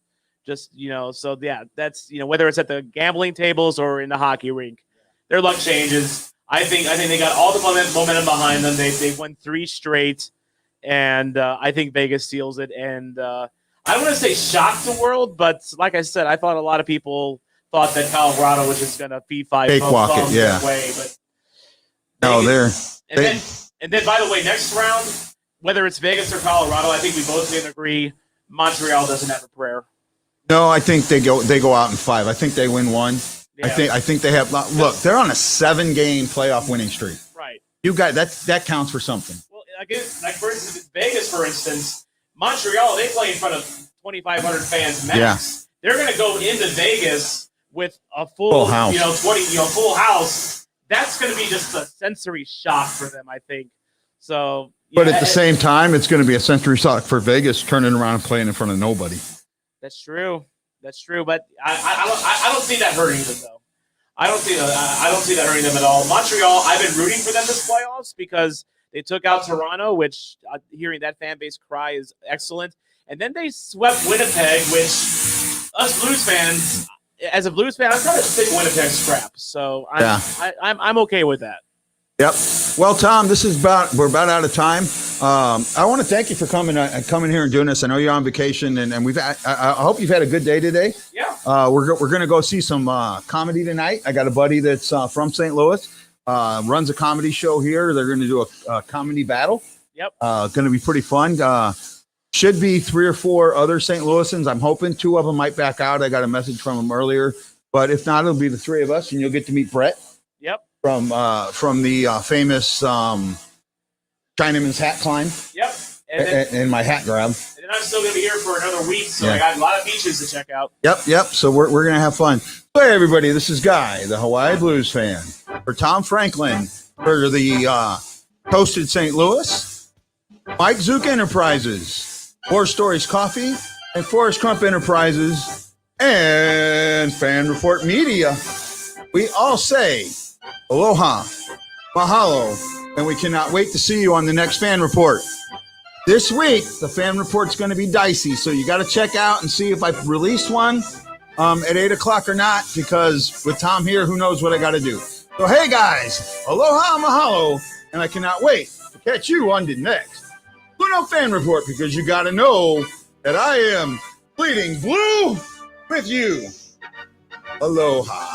Just, so yeah, that's, whether it's at the gambling tables or in the hockey rink, their luck changes. I think they got all the momentum behind them. They won 3 straight, and I think Vegas seals it. And I don't want to say shock the world, but like I said, I thought a lot of people thought that Colorado was just going to cakewalk it, yeah. Way, but no, and then by the way, next round, whether it's Vegas or Colorado, I think we both can agree Montreal doesn't have a prayer. No, I think they go out in 5. I think they win 1. Yeah. I think they have. Look, they're on a 7-game playoff winning streak. Right. You got that counts for something. Well, again, like for instance, Vegas, for instance, Montreal, they play in front of 2,500 fans max. Yeah. They're going to go into Vegas with a full house. 20, full house. That's going to be just a sensory shock for them, I think. So, but at the same time, it's going to be a sensory shock for Vegas turning around and playing in front of nobody. That's true. But I don't see that hurting them though. I don't see that hurting them at all. Montreal, I've been rooting for them this playoffs because they took out Toronto, which hearing that fan base cry is excellent. And then they swept Winnipeg, which us Blues fans, as a Blues fan, I'm kind of sick of Winnipeg scrap. So I'm okay with that. Yep. Well, Tom, we're about out of time. I want to thank you for coming here and doing this. I know you're on vacation, and I hope you've had a good day today. Yeah. We're going to go see some comedy tonight. I got a buddy that's from St. Louis, runs a comedy show here. They're going to do a comedy battle. Yep. Going to be pretty fun. Should be 3 or 4 other St. Louisans. I'm hoping 2 of them might back out. I got a message from them earlier, but if not, it'll be the 3 of us, and you'll get to meet Brett. Yep. From the famous Chinaman's hat climb. Yep. And my hat grab. And then I'm still going to be here for another week, so I got a lot of beaches to check out. Yep. So we're going to have fun. So hey, everybody, this is Guy, the Hawaii Blues fan. For Tom Franklin, for the Toasted St. Louis, Mike Zook Enterprises, 4 Stories Coffee, and Forrest Crump Enterprises, and Fan Report Media. We all say aloha, mahalo, and we cannot wait to see you on the next Fan Report. This week, the Fan Report's going to be dicey, so you got to check out and see if I release one at 8 o'clock or not, because with Tom here, who knows what I got to do. So, hey, guys, aloha, mahalo, and I cannot wait to catch you on the next BlueNote Fan Report, because you got to know that I am bleeding blue with you. Aloha.